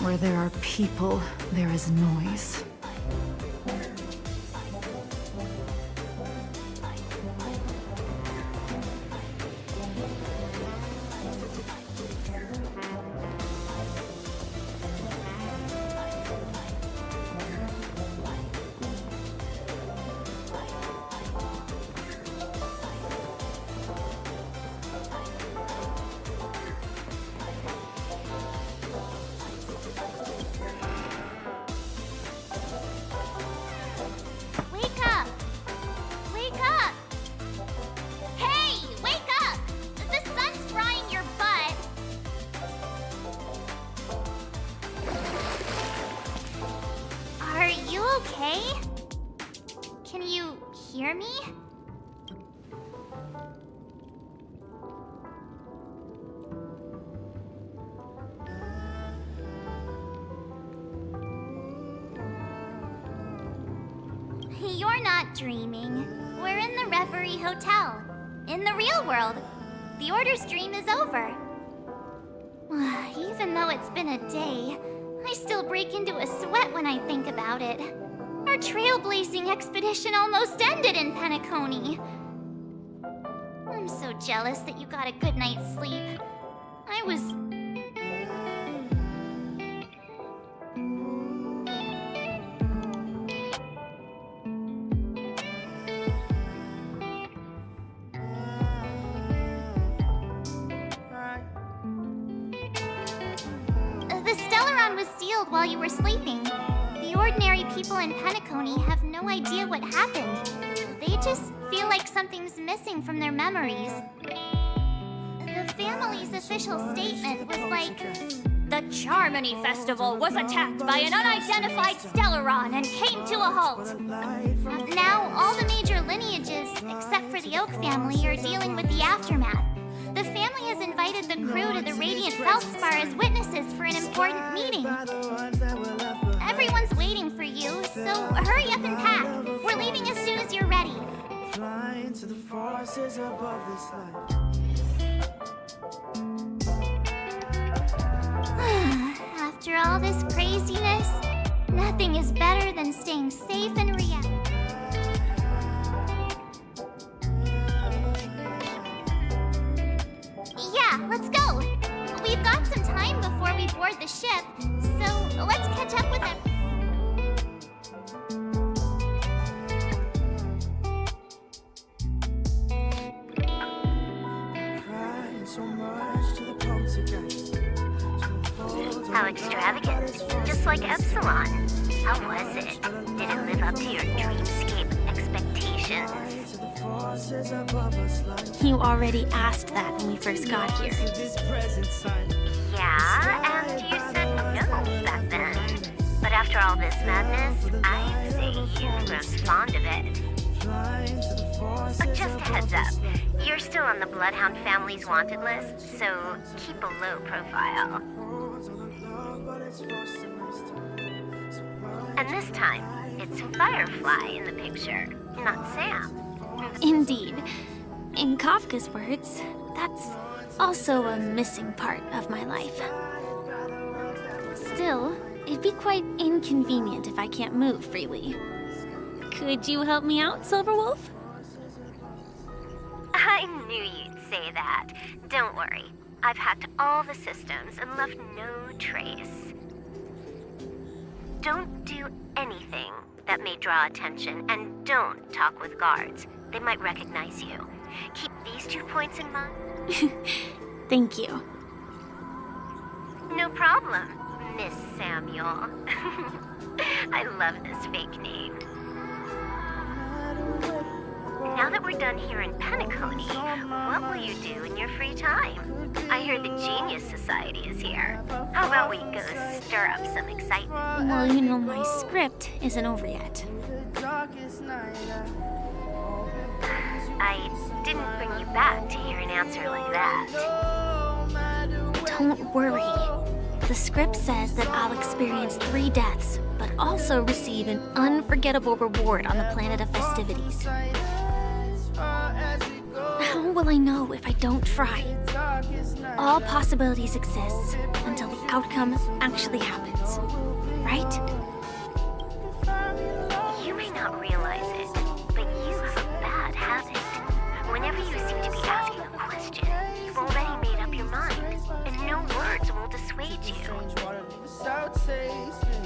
Where there are people, there is noise. Okay? Can you hear me? You're not dreaming. We're in the Reverie Hotel. In the real world. The Order's dream is over. Even though it's been a day, I still break into a sweat when I think about it. Our trailblazing expedition almost ended in Penacony. I'm so jealous that you got a good night's sleep. I was... The Stellaron was sealed while you were sleeping. The ordinary people in Penacony have no idea what happened. They just feel like something's missing from their memories. The family's official statement was like, "The Charmony Festival was attacked by an unidentified Stellaron and came to a halt." Now, all the major lineages, except for the Oak family, are dealing with the aftermath. The family has invited the crew to the Radiant Feldspar as witnesses for an important meeting. Everyone's waiting for you, so hurry up and pack. We're leaving as soon as you're ready. Flying to the forces above this life. After all this craziness, nothing is better than staying safe in reality. Yeah, let's go. We've got some time before we board the ship, so let's catch up with them. How extravagant. Just like Epsilon. How was it? Did it live up to your dreamscape expectations? You already asked that when we first got here. Yeah, and you said no back then. But after all this madness, I'd say you've grown fond of it. But just a heads up, you're still on the Bloodhound family's wanted list, so keep a low profile. And this time, it's Firefly in the picture, not Sam. Indeed. In Kafka's words, that's also a missing part of my life. Still, it'd be quite inconvenient if I can't move freely. Could you help me out, Silverwolf? I knew you'd say that. Don't worry. I've hacked all the systems and left no trace. Don't do anything that may draw attention, and don't talk with guards. They might recognize you. Keep these 2 points in mind. Thank you. No problem, Miss Samuel. I love this fake name. Now that we're done here in Penacony, what will you do in your free time? I hear the Genius Society is here. How about we go stir up some excitement? Well, you know, my script isn't over yet. I didn't bring you back to hear an answer like that. Don't worry. The script says that I'll experience 3 deaths, but also receive an unforgettable reward on the planet of festivities. How will I know if I don't try? All possibilities exist until the outcome actually happens. Right? You may not realize it, but you have a bad habit. Whenever you seem to be asking a question, you've already made up your mind, and no words will dissuade you.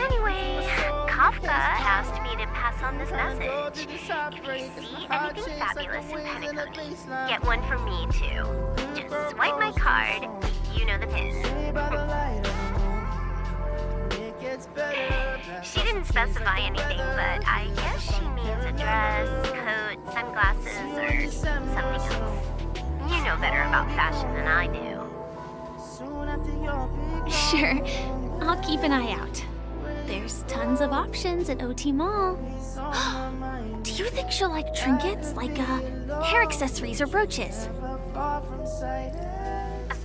Anyway, Kafka asked me to pass on this message. If you see anything fabulous in Penacony, get one for me too. Just swipe my card, you know the pin. She didn't specify anything, but I guess she means a dress, coat, sunglasses, or something else. You know better about fashion than I do. Sure, I'll keep an eye out. There's tons of options at OT Mall. Do you think she'll like trinkets, like hair accessories or brooches?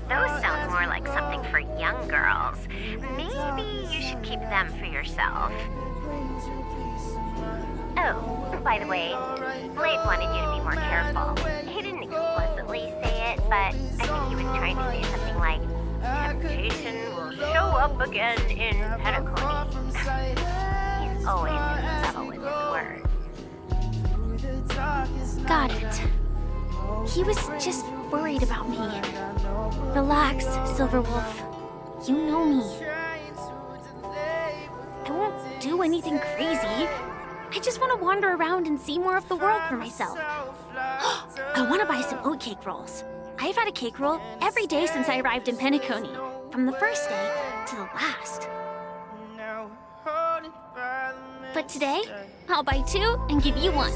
Those sound more like something for young girls. Maybe you should keep them for yourself. Oh, by the way, Blade wanted you to be more careful. He didn't explicitly say it, but I think he was trying to say something like, temptation will show up again in Penacony. He's always subtle with his words. Got it. He was just worried about me. Relax, Silverwolf. You know me. I won't do anything crazy. I just want to wander around and see more of the world for myself. I want to buy some oatcake rolls. I've had a cake roll every day since I arrived in Penacony, from the first day to the last. But today, I'll buy 2 and give you 1.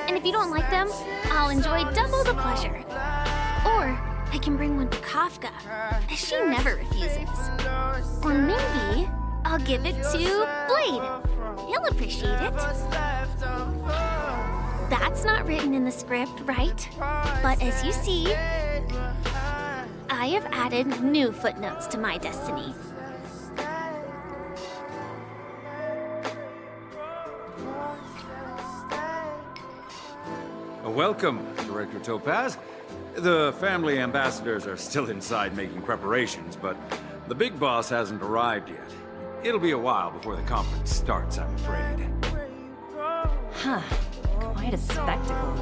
And if you don't like them, I'll enjoy double the pleasure. Or I can bring one to Kafka, as she never refuses. Or maybe I'll give it to Blade. He'll appreciate it. That's not written in the script, right? But as you see, I have added new footnotes to my destiny. Welcome, Director Topaz. The family ambassadors are still inside making preparations, but the big boss hasn't arrived yet. It'll be a while before the conference starts, I'm afraid. Huh. Quite a spectacle.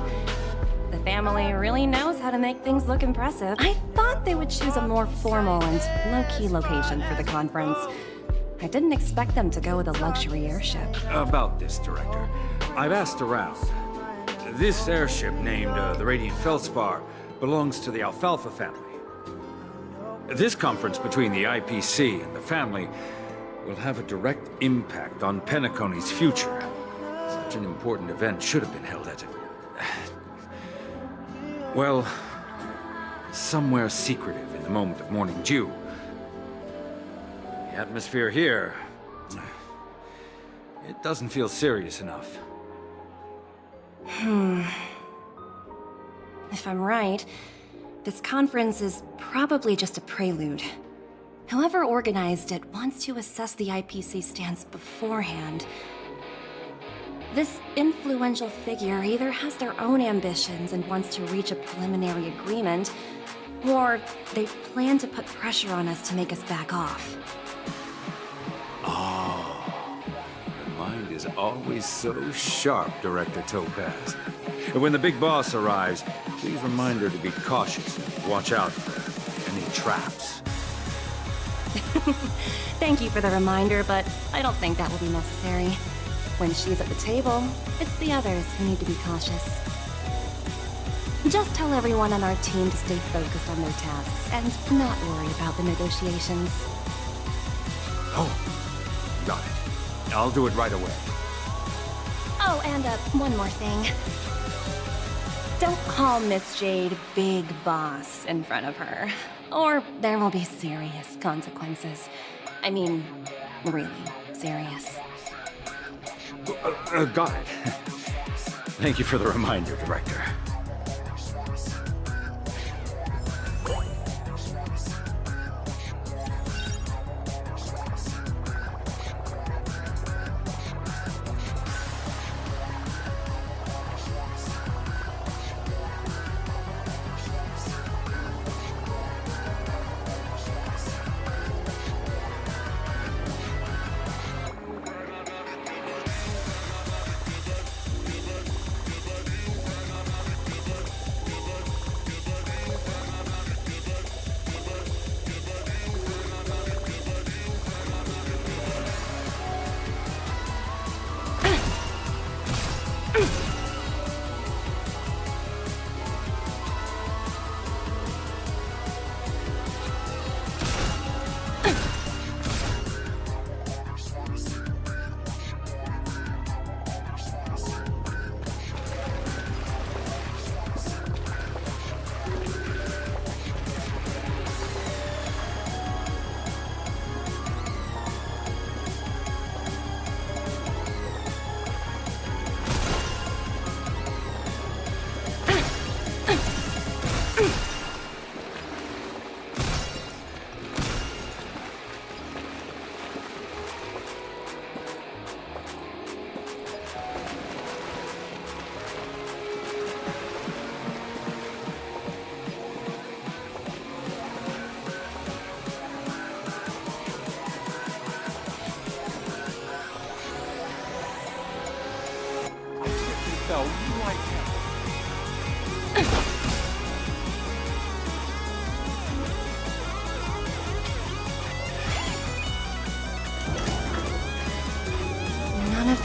The family really knows how to make things look impressive. I thought they would choose a more formal and low-key location for the conference. I didn't expect them to go with a luxury airship. About this, Director. I've asked around. This airship, named the Radiant Feldspar, belongs to the Alfalfa family. This conference between the IPC and the family will have a direct impact on Penacony's future. Such an important event should have been held at well, somewhere secretive in the moment of morning dew. The atmosphere here, it doesn't feel serious enough. If I'm right, this conference is probably just a prelude. Whoever organized it wants to assess the IPC stance beforehand. This influential figure either has their own ambitions and wants to reach a preliminary agreement, or they plan to put pressure on us to make us back off. Oh, your mind is always so sharp, Director Topaz. And when the big boss arrives, please remind her to be cautious and watch out for any traps. Thank you for the reminder, but I don't think that will be necessary. When she's at the table, it's the others who need to be cautious. Just tell everyone on our team to stay focused on their tasks and not worry about the negotiations. Oh, got it. I'll do it right away. Oh, and one more thing. Don't call Miss Jade Big Boss in front of her, or there will be serious consequences. I mean, really serious. Got it. Thank you for the reminder, Director.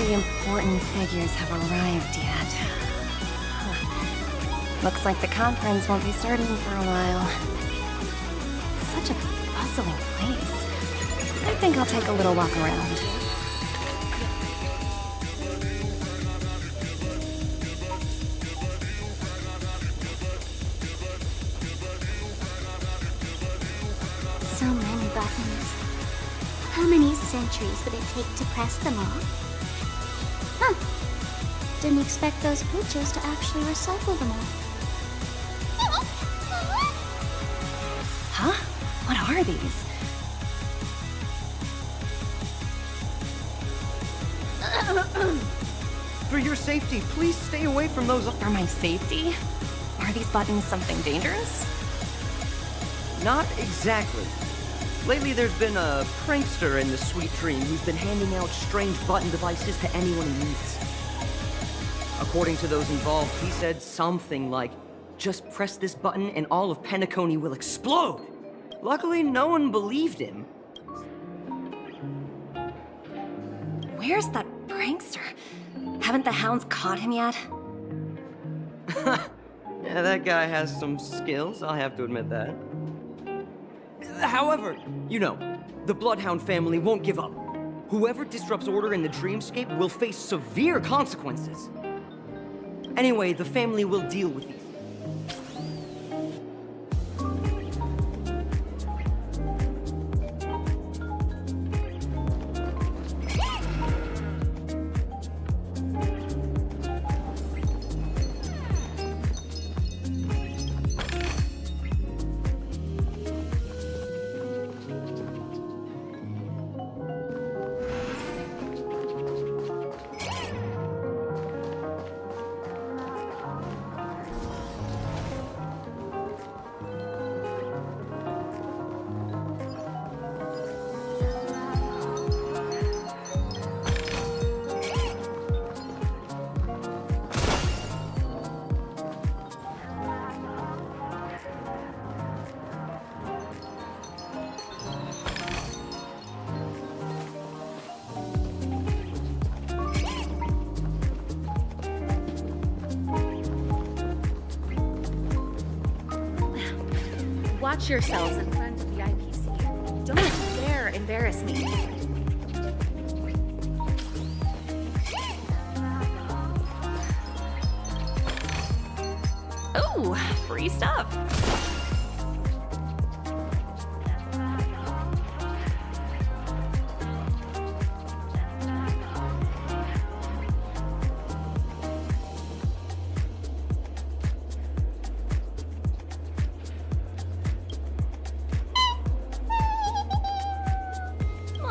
the important figures have arrived yet. Looks like the conference won't be starting for a while. Such a bustling place. I think I'll take a little walk around. So many buttons. How many centuries would it take to press them all? Huh. Didn't expect those poochos to actually recycle them all. Huh? What are these? For your safety, please stay away from those. For my safety? Are these buttons something dangerous? Not exactly. Lately, there's been a prankster in the Sweet Dream who's been handing out strange button devices to anyone he meets. According to those involved, he said something like, "Just press this button and all of Penacony will explode." Luckily, no one believed him. Where's that prankster? Haven't the hounds caught him yet? Yeah, that guy has some skills, I'll have to admit that. However, you know, the Bloodhound family won't give up. Whoever disrupts order in the dreamscape will face severe consequences. Anyway, the family will deal with these. Watch yourselves in front of the IPC. Don't dare embarrass me. Ooh, free stuff.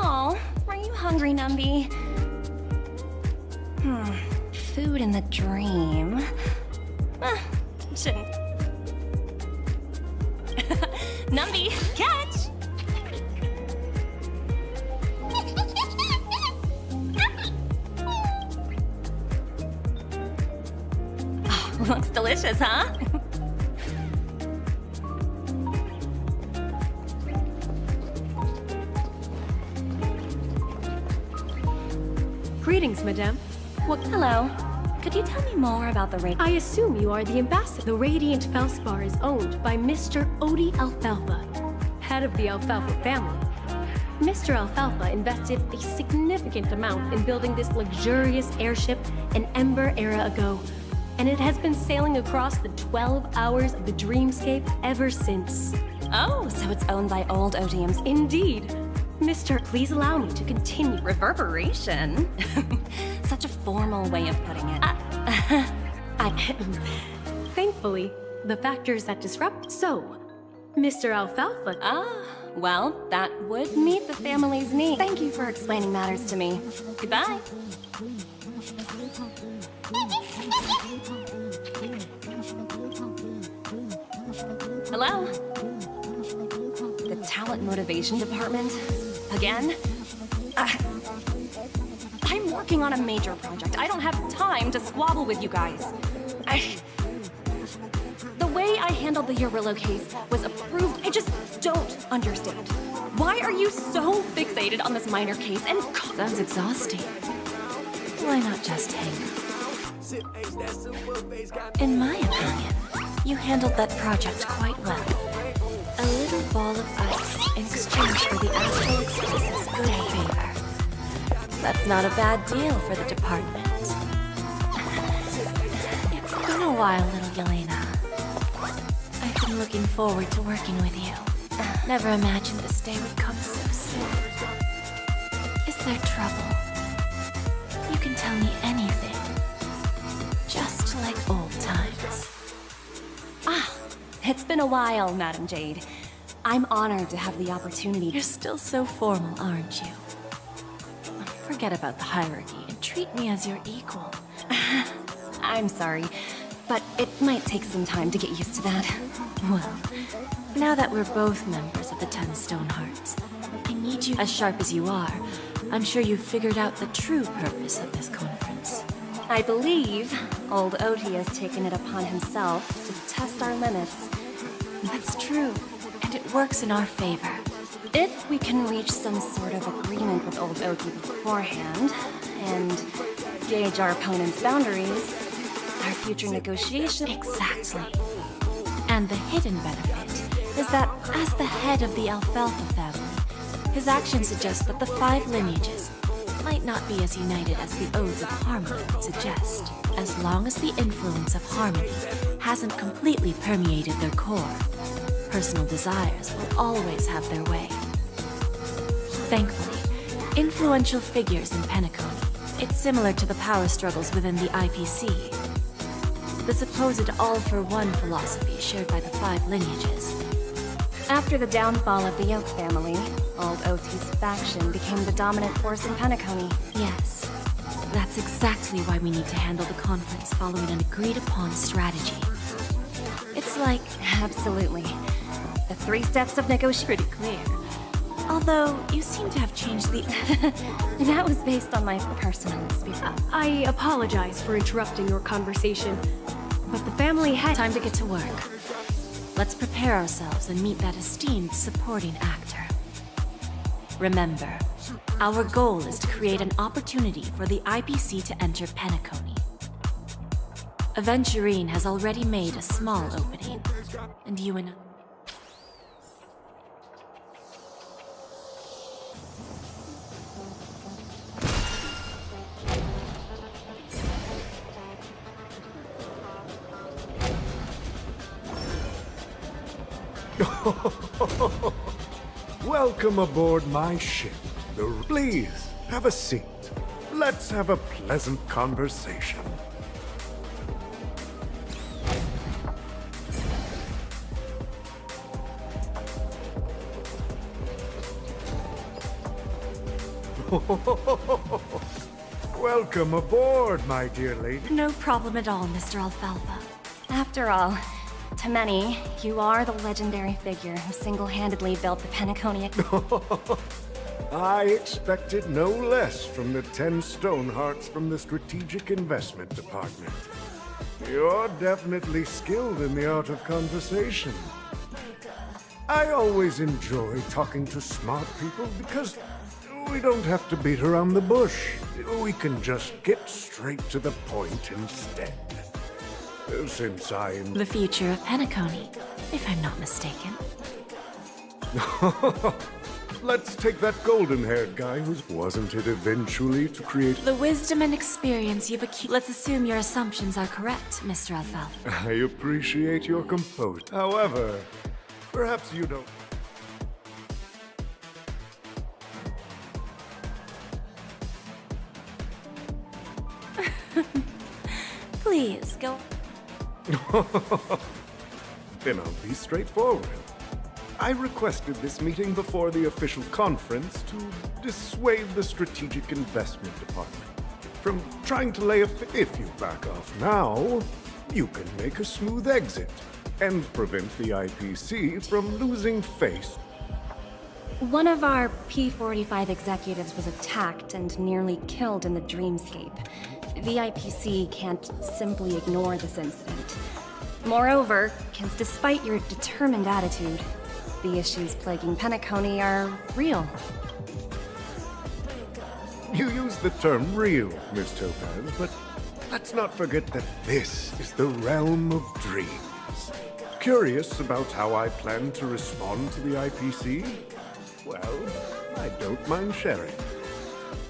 Oh, are you hungry, Numby? Food in the dream. Shouldn't. Numby, catch! Oh, looks delicious, huh? Greetings, madame. Hello. Could you tell me more about the raid? I assume you are the ambassador. The Radiant Felspar is owned by Mr. Odie Alfalfa, head of the Alfalfa family. Mr. Alfalfa invested a significant amount in building this luxurious airship an Ember era ago, and it has been sailing across the 12 hours of the dreamscape ever since. Oh, so it's owned by old Odium's. Indeed. Mr. Please allow me to continue. Reverberation? Such a formal way of putting it. Thankfully, the factors that disrupt. So, Mr. Alfalfa. Well, that would meet the family's needs. Thank you for explaining matters to me. Goodbye. Hello? The talent motivation department? Again? I'm working on a major project. I don't have time to squabble with you guys. The way I handled the Urillo case was approved. I just don't understand. Why are you so fixated on this minor case? And sounds exhausting. Why not just hang out? In my opinion, you handled that project quite well. A little ball of ice in exchange for the Astral Express's good favor. That's not a bad deal for the department. It's been a while, little Yelena. I've been looking forward to working with you. Never imagined this day would come so soon. Is there trouble? You can tell me anything. Just like old times. Ah, it's been a while, Madam Jade. I'm honored to have the opportunity. You're still so formal, aren't you? Forget about the hierarchy and treat me as your equal. I'm sorry, but it might take some time to get used to that. Well, now that we're both members of the 10 Stone Hearts, I need you as sharp as you are. I'm sure you've figured out the true purpose of this conference. I believe old Oti has taken it upon himself to test our limits. That's true, and it works in our favor. If we can reach some sort of agreement with old Oti beforehand, and gauge our opponent's boundaries, our future negotiation... Exactly. And the hidden benefit is that as the head of the Alfalfa family, his actions suggest that the 5 lineages might not be as united as the Odes of Harmony would suggest, as long as the influence of Harmony hasn't completely permeated their core. Personal desires will always have their way. Thankfully, influential figures in Penacony, it's similar to the power struggles within the IPC. The supposed all-for-one philosophy shared by the 5 lineages. After the downfall of the Yoke family, old Oti's faction became the dominant force in Penacony. Yes. That's exactly why we need to handle the conference following an agreed-upon strategy. It's like... Absolutely. The 3 steps of negotiation... Pretty clear. Although, you seem to have changed the... That was based on my personal experience. I apologize for interrupting your conversation, but the family had... Time to get to work. Let's prepare ourselves and meet that esteemed supporting actor. Remember, our goal is to create an opportunity for the IPC to enter Penacony. Aventurine has already made a small opening, and you and... Welcome aboard my ship. Please, have a seat. Let's have a pleasant conversation. Welcome aboard, my dear lady. No problem at all, Mr. Alfalfa. After all, to many, you are the legendary figure who single-handedly built the Penacony. I expected no less from the 10 Stonehearts from the Strategic Investment Department. You're definitely skilled in the art of conversation. I always enjoy talking to smart people because we don't have to beat around the bush. We can just get straight to the point instead. Since I'm... The future of Penacony, if I'm not mistaken. Let's take that golden-haired guy who's... Wasn't it eventually to create... The wisdom and experience you've accumulated... Let's assume your assumptions are correct, Mr. Alfalfa. I appreciate your composure. However, perhaps you don't... Please, go... Then I'll be straightforward. I requested this meeting before the official conference to dissuade the Strategic Investment Department from trying to lay a... If you back off now, you can make a smooth exit and prevent the IPC from losing face. One of our P-45 executives was attacked and nearly killed in the dreamscape. The IPC can't simply ignore this incident. Moreover, despite your determined attitude, the issues plaguing Penacony are real. You use the term real, Miss Topaz, but let's not forget that this is the realm of dreams. Curious about how I plan to respond to the IPC? Well, I don't mind sharing.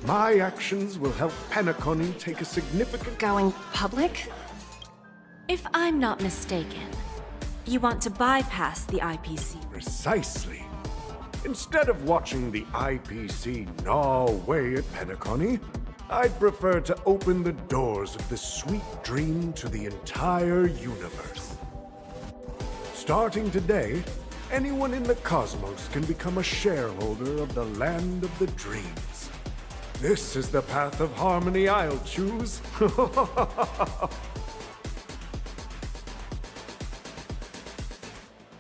My actions will help Penacony take a significant... Going public? If I'm not mistaken, you want to bypass the IPC. Precisely. Instead of watching the IPC gnaw away at Penacony, I'd prefer to open the doors of the sweet dream to the entire universe. Starting today, anyone in the cosmos can become a shareholder of the land of the dreams. This is the path of harmony I'll choose.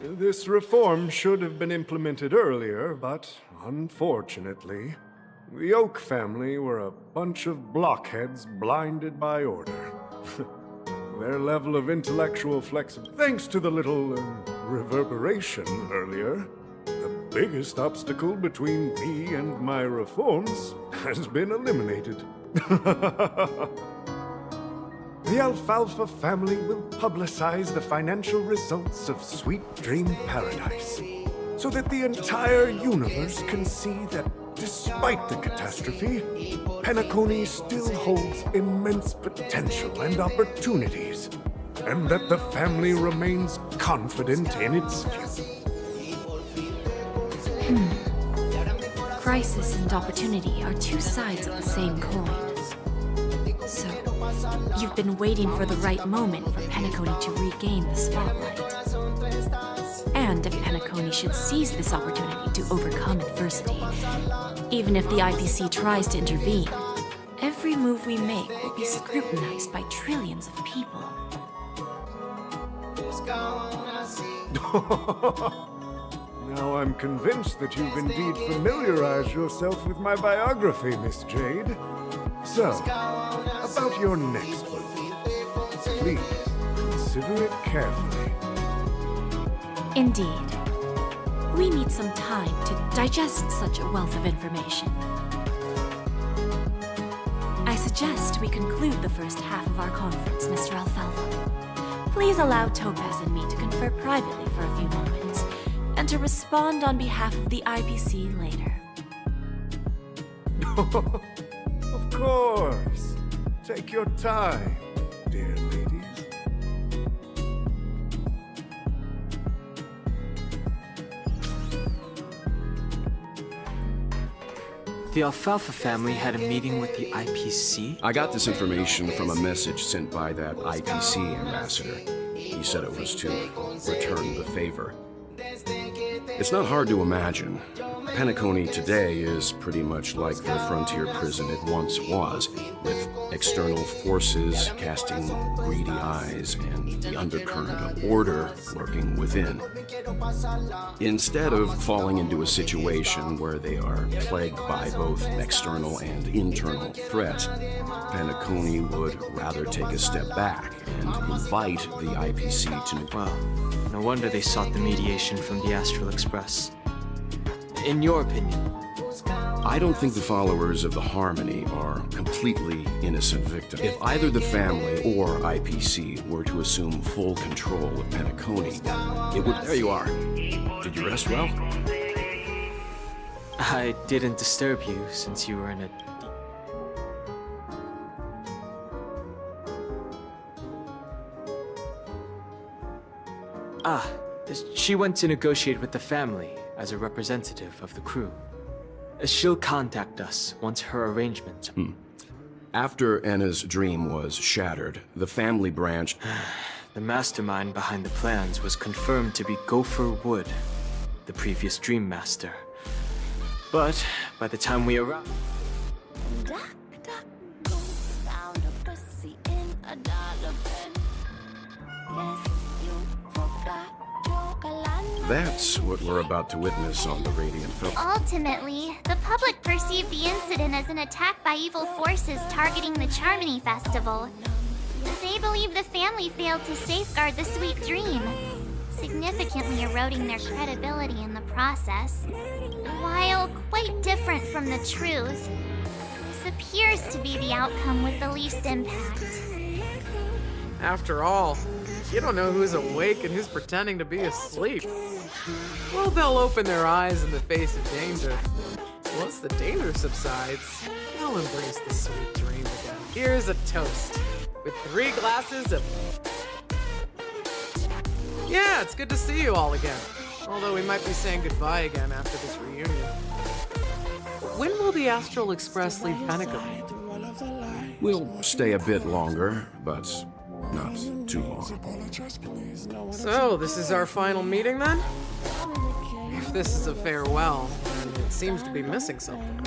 This reform should have been implemented earlier, but unfortunately, the Oak family were a bunch of blockheads blinded by order. Their level of intellectual flexibility, thanks to the little reverberation earlier, the biggest obstacle between me and my reforms has been eliminated. The Alfalfa family will publicize the financial results of Sweet Dream Paradise, so that the entire universe can see that despite the catastrophe, Penacony still holds immense potential and opportunities, and that the family remains confident in its future. Crisis and opportunity are two sides of the same coin. So, you've been waiting for the right moment for Penacony to regain the spotlight. And if Penacony should seize this opportunity to overcome adversity, even if the IPC tries to intervene, every move we make will be scrutinized by trillions of people. Now I'm convinced that you've indeed familiarized yourself with my biography, Miss Jade. So, about your next one. Please, consider it carefully. Indeed. We need some time to digest such a wealth of information. I suggest we conclude the first half of our conference, Mr. Alfalfa. Please allow Topaz and me to confer privately for a few moments, and to respond on behalf of the IPC later. Of course. Take your time, dear ladies. The Alfalfa family had a meeting with the IPC? I got this information from a message sent by that IPC ambassador. He said it was to return the favor. It's not hard to imagine. Penacony today is pretty much like the frontier prison it once was, with external forces casting greedy eyes and the undercurrent of order lurking within. Instead of falling into a situation where they are plagued by both external and internal threats, Penacony would rather take a step back and invite the IPC to... Well, no wonder they sought the mediation from the Astral Express. In your opinion? I don't think the followers of the Harmony are completely innocent victims. If either the family or IPC were to assume full control of Penacony, it would... There you are. Did you rest well? I didn't disturb you since you were in a... She went to negotiate with the family as a representative of the crew. She'll contact us once her arrangement... After Anna's dream was shattered, the family branch... The mastermind behind the plans was confirmed to be Gopher Wood, the previous Dream Master. But by the time we arrived... That's what we're about to witness on the Radiant Film. Ultimately, the public perceived the incident as an attack by evil forces targeting the Charmony Festival. They believe the family failed to safeguard the sweet dream, significantly eroding their credibility in the process. While quite different from the truth, This appears to be the outcome with the least impact. After all, you don't know who's awake and who's pretending to be asleep. Well, they'll open their eyes in the face of danger. Once the danger subsides, they'll embrace the sweet dream again. Here's a toast, with 3 glasses of... Yeah, it's good to see you all again. Although we might be saying goodbye again after this reunion. When will the Astral Express leave Penacony? We'll stay a bit longer, but not too long. So, this is our final meeting then? If this is a farewell, then it seems to be missing something.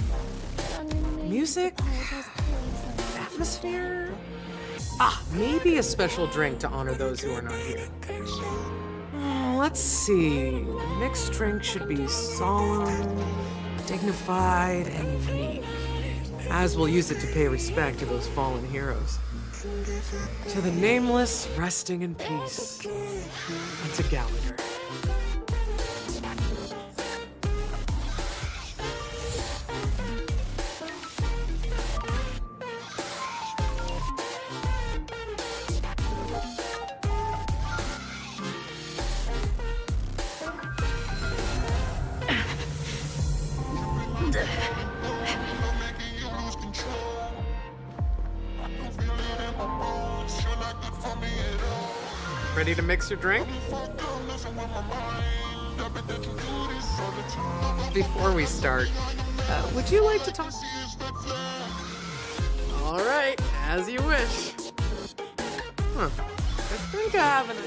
Music? Atmosphere? Maybe a special drink to honor those who are not here. Let's see. The mixed drink should be solemn, dignified, and unique. As we'll use it to pay respect to those fallen heroes. To the nameless, resting in peace. And to Gallagher. Ready to mix your drink? Before we start, would you like to talk? All right, as you wish. I think I have an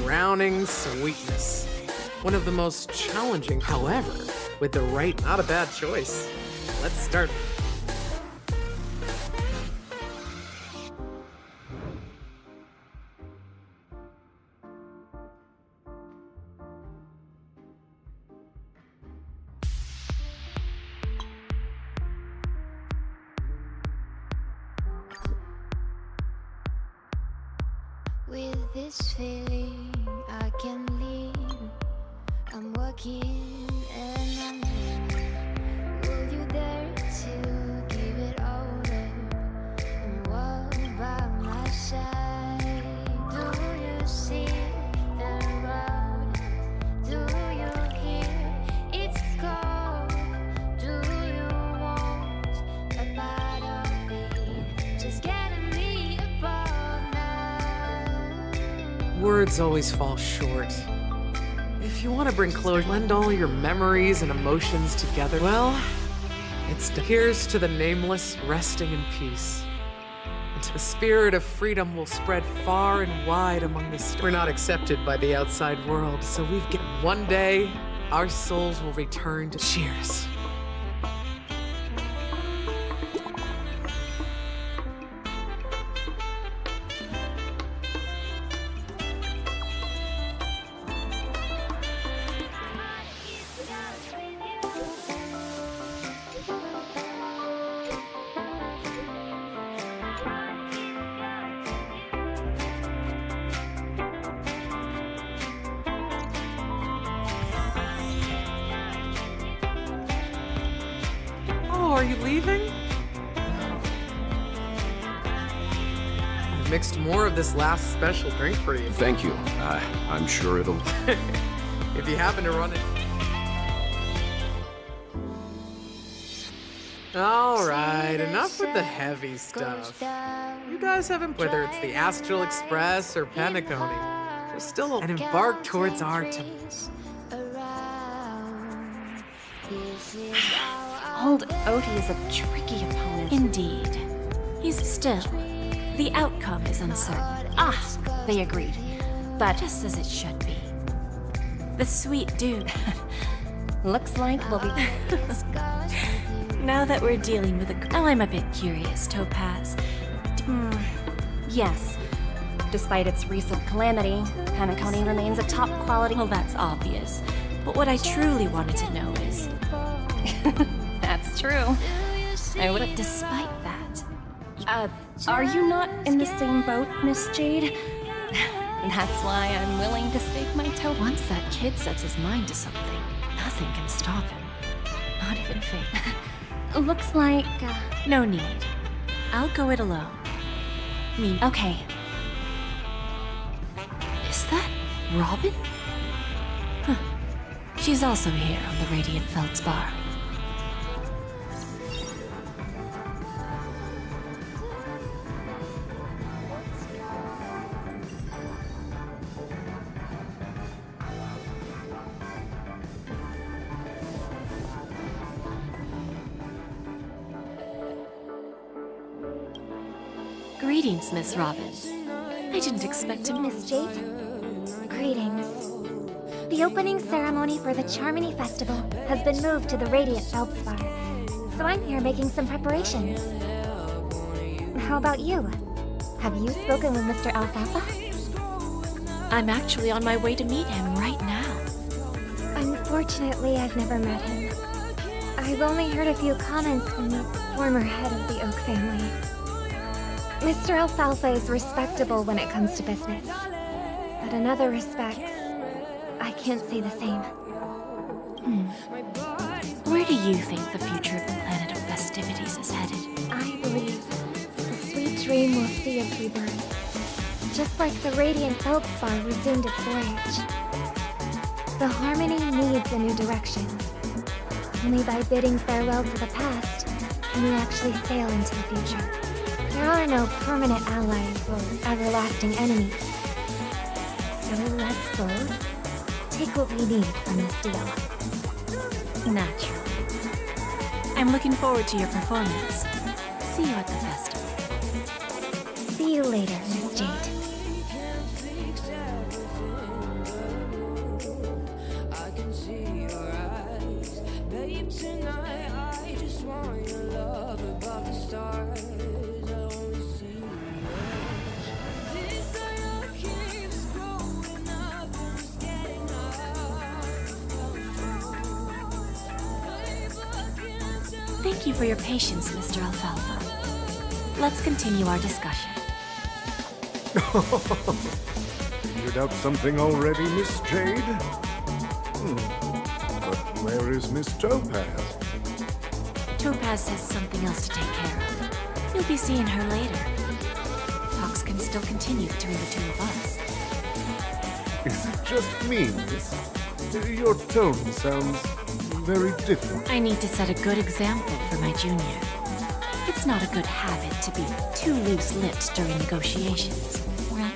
drowning sweetness. One of the most challenging, however, with the right, not a bad choice. Let's start. With this feeling, I can leave. I'm working and I'm dreaming. Will you dare to give it all up and walk by my side? Do you see the road? Do you hear its call? Do you want a part of it? Just getting me apart now. Words always fall short. If you want to bring closure, blend all your memories and emotions together, well, here's to the nameless resting in peace. And the spirit of freedom will spread far and wide among the stars. We're not accepted by the outside world, so one day, our souls will return to cheers. Are you leaving? I mixed more of this last special drink for you. Thank you. I'm sure it'll... If you happen to run it... Alright, enough with the heavy stuff. You guys haven't, whether it's the Astral Express or Penacony, there's still and embark towards Artemis. Old Odie is a tricky opponent. Indeed. He's still. The outcome is uncertain. They agreed. But Just as it should be. The sweet dude. looks like we'll be... Now that we're dealing with a... Oh, I'm a bit curious, Topaz. Yes. Despite its recent calamity, Penacony remains a top quality... Well, that's obvious. But what I truly wanted to know is... That's true. But despite that... Are you not in the same boat, Miss Jade? That's why I'm willing to stake my toe. Once that kid sets his mind to something, nothing can stop him. not even fake. Looks like, No need. I'll go it alone. Okay. Is that Robin? Huh. She's also here on the Radiant Feldspar. Greetings, Miss Robin. I didn't expect to... Miss Jade? Greetings. The opening ceremony for the Charmony Festival has been moved to the Radiant Feldspar, so I'm here making some preparations. How about you? Have you spoken with Mr. Alfalfa? I'm actually on my way to meet him right now. Unfortunately, I've never met him. I've only heard a few comments from the former head of the Oak family. Mr. Alfalfa is respectable when it comes to business, but in other respects, I can't say the same. Where do you think the future of the planet of festivities is headed? I believe the sweet dream will see its rebirth, just like the Radiant Feldspar resumed its voyage. The Harmony needs a new direction. Only by bidding farewell to the past can we actually sail into the future. There are no permanent allies or everlasting enemies. So let's both take what we need from this deal. Naturally. I'm looking forward to your performance. See you at the festival. See you later, Miss Jade. Thank you for your patience, Mr. Alfalfa. Let's continue our discussion. Figured out something already, Miss Jade? But where is Miss Topaz? Topaz has something else to take care of. You'll be seeing her later. Talks can still continue between the two of us. Is it just me, Miss? Your tone sounds very different. I need to set a good example for my junior. It's not a good habit to be too loose-lipped during negotiations, right?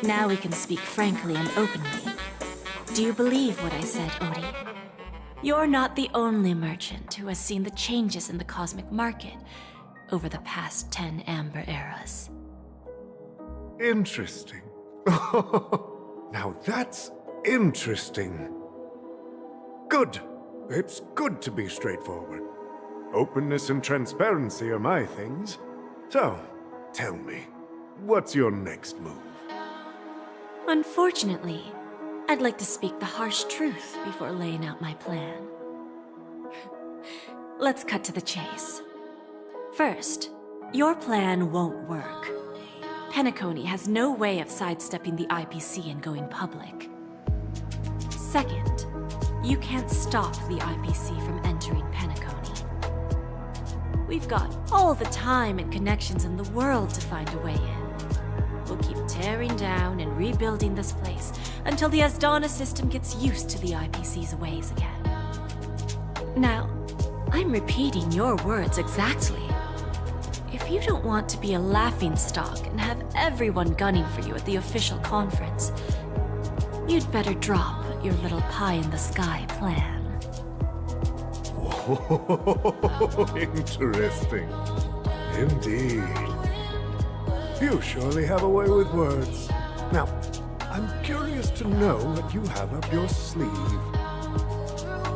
Now we can speak frankly and openly. Do you believe what I said, Odie? You're not the only merchant who has seen the changes in the cosmic market over the past 10 Amber Eras. Interesting. Now that's interesting. Good. It's good to be straightforward. Openness and transparency are my things. So, tell me, what's your next move? Unfortunately, I'd like to speak the harsh truth before laying out my plan. Let's cut to the chase. First, your plan won't work. Penacony has no way of sidestepping the IPC and going public. Second, you can't stop the IPC from entering Penacony. We've got all the time and connections in the world to find a way in. We'll keep tearing down and rebuilding this place until the Asdana system gets used to the IPC's ways again. Now, I'm repeating your words exactly. If you don't want to be a laughingstock and have everyone gunning for you at the official conference, you'd better drop your little pie-in-the-sky plan. Oh, interesting. Indeed. You surely have a way with words. Now, I'm curious to know what you have up your sleeve.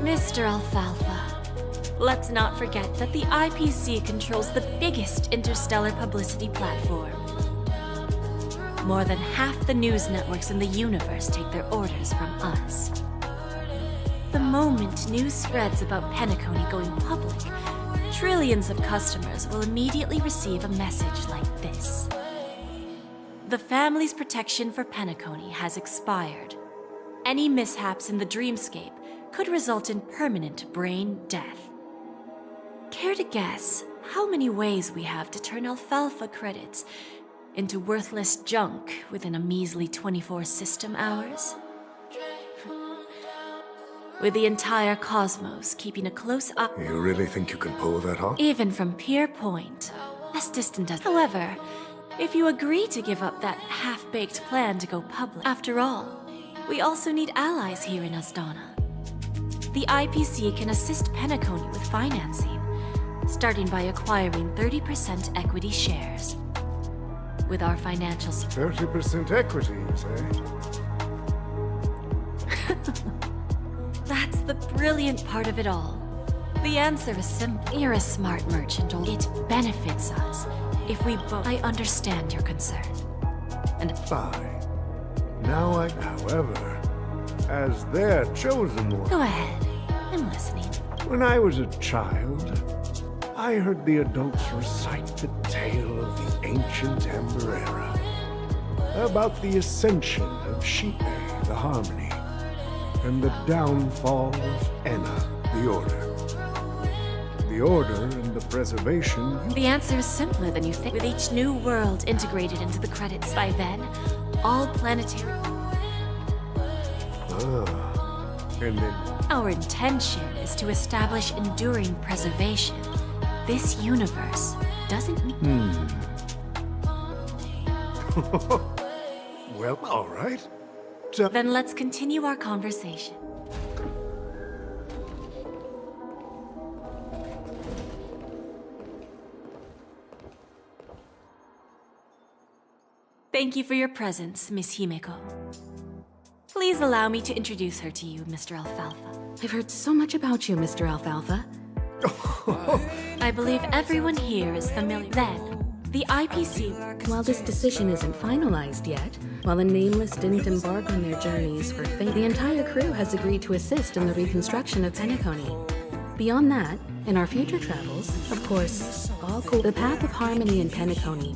Mr. Alfalfa, let's not forget that the IPC controls the biggest interstellar publicity platform. More than half the news networks in the universe take their orders from us. The moment news spreads about Penacony going public, trillions of customers will immediately receive a message like this. The family's protection for Penacony has expired. Any mishaps in the dreamscape could result in permanent brain death. Care to guess how many ways we have to turn alfalfa credits into worthless junk within a measly 24 system hours? With the entire cosmos keeping a close eye. You really think you can pull that off? Even from Pier Point, as distant as. However, if you agree to give up that half-baked plan to go public, after all, we also need allies here in Asdana. The IPC can assist Penacony with financing, starting by acquiring 30% equity shares. With our financial support. 30% equity, you say? That's the brilliant part of it all. The answer is simple. You're a smart merchant. It benefits us if we both. I understand your concern. And Fine. Now however, as their chosen one. Go ahead. I'm listening. When I was a child, I heard the adults recite the tale of the ancient Amber Era, about the ascension of Shipe, the Harmony, and the downfall of Enna, the Order. The Order and the preservation... The answer is simpler than you think. With each new world integrated into the credits by then, all planetary... and then... Our intention is to establish enduring preservation. This universe doesn't need... Well, all right. Then let's continue our conversation. Thank you for your presence, Miss Himeko. Please allow me to introduce her to you, Mr. Alfalfa. I've heard so much about you, Mr. Alfalfa. I believe everyone here is familiar. Then, the IPC... While this decision isn't finalized yet, while the Nameless didn't embark on their journeys for fate, the entire crew has agreed to assist in the reconstruction of Penacony. Beyond that, in our future travels, of course, all cool. The path of harmony in Penacony.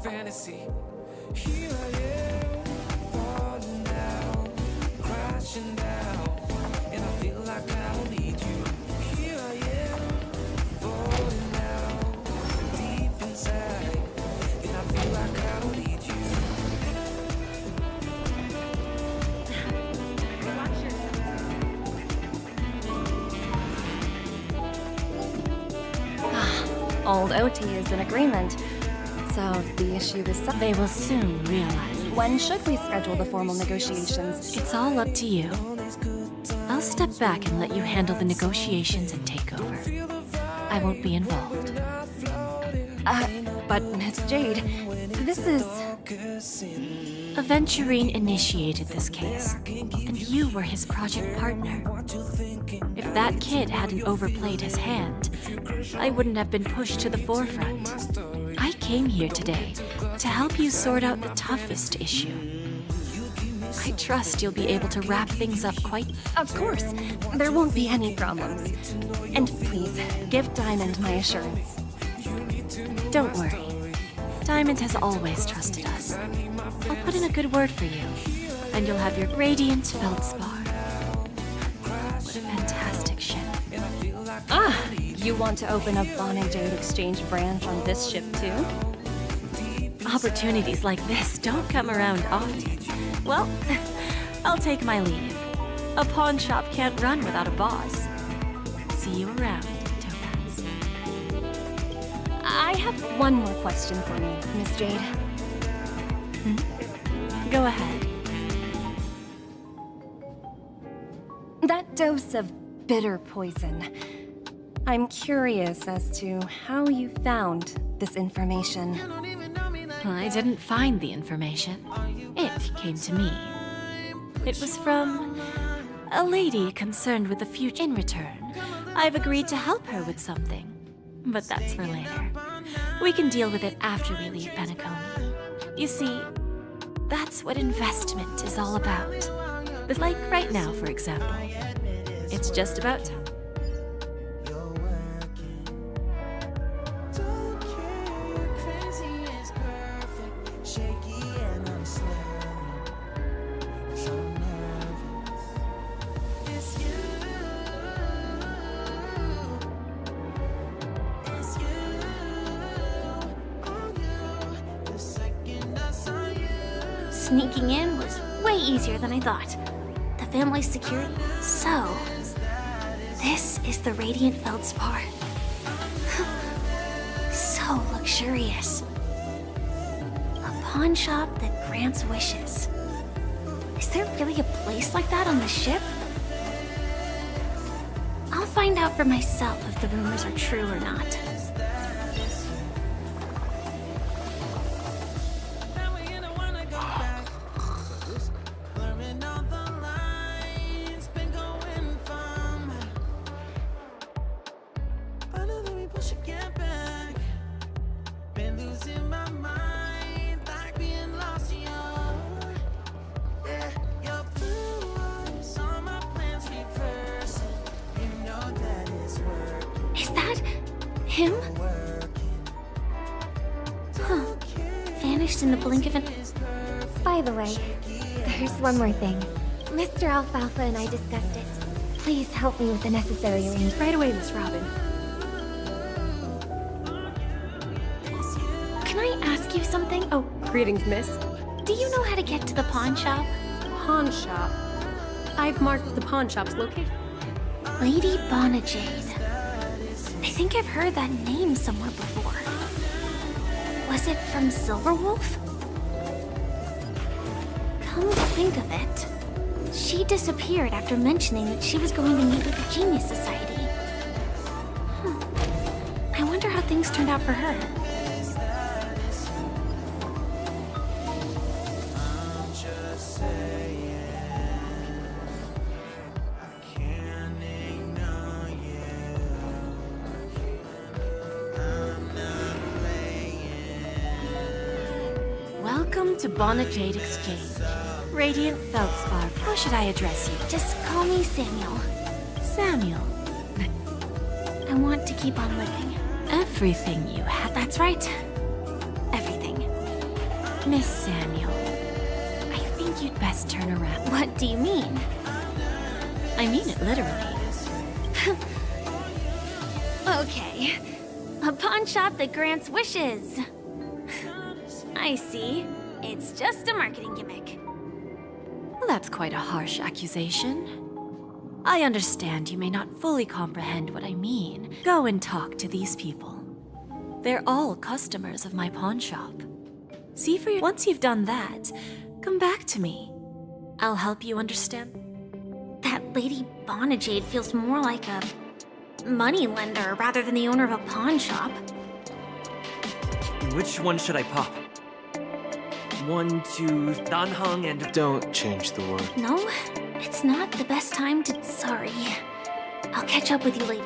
Fantasy. Here I am, falling down, crashing down, and I feel like I don't need you. Here I am, falling down, deep inside, and I feel like I don't need you. Old OT is in agreement. So the issue is... They will soon realize. When should we schedule the formal negotiations? It's all up to you. I'll step back and let you handle the negotiations and take over. I won't be involved. But Miss Jade, this is... Aventurine initiated this case, and you were his project partner. If that kid hadn't overplayed his hand, I wouldn't have been pushed to the forefront. I came here today to help you sort out the toughest issue. I trust you'll be able to wrap things up quite... Of course. There won't be any problems. And please, give Diamond my assurance. Don't worry. Diamond has always trusted us. I'll put in a good word for you, and you'll have your radiant feldspar. What a fantastic ship. You want to open a Bon and Jade exchange branch on this ship too? Opportunities like this don't come around often. Well, I'll take my leave. A pawn shop can't run without a boss. See you around, Topaz. I have one more question for you, Miss Jade. Go ahead. That dose of bitter poison. I'm curious as to how you found this information. I didn't find the information. It came to me. It was from a lady concerned with the future. In return, I've agreed to help her with something. But that's for later. We can deal with it after we leave Penacony. You see, that's what investment is all about. Like right now, for example. It's just about time. Sneaking in was way easier than I thought. The family's security. So, this is the Radiant Feldspar. So luxurious. A pawn shop that grants wishes. Is there really a place like that on the ship? I'll find out for myself if the rumors are true or not. Is that him? Huh. Vanished in the blink of an... By the way, there's one more thing. Mr. Alfalfa and I discussed it. Please help me with the necessary arrangements. Right away, Miss Robin. Can I ask you something? Oh, greetings, miss. Do you know how to get to the pawn shop? Pawn shop. I've marked the pawn shop's location. Lady Bonajade. I think I've heard that name somewhere before. Was it from Silverwolf? Come to think of it, she disappeared after mentioning that she was going to meet with the Genius Society. I wonder how things turned out for her. Welcome to Bonajade Exchange. Radiant Feldspar, how should I address you? Just call me Samuel. Samuel. I want to keep on living. Everything you have. That's right. Everything. Miss Samuel, I think you'd best turn around. What do you mean? I mean it literally. Okay. A pawn shop that grants wishes. I see. It's just a marketing gimmick. Well, that's quite a harsh accusation. I understand you may not fully comprehend what I mean. Go and talk to these people. They're all customers of my pawn shop. See for your... Once you've done that, come back to me. I'll help you understand. That Lady Bonajade feels more like a money lender rather than the owner of a pawn shop. Which one should I pop? 1, 2, Danhang and... Don't change the word. No, it's not the best time to... Sorry. I'll catch up with you later.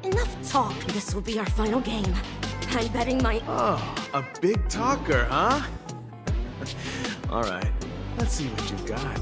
Enough talk. This will be our final game. I'm betting my... Oh, a big talker, huh? All right, let's see what you've got.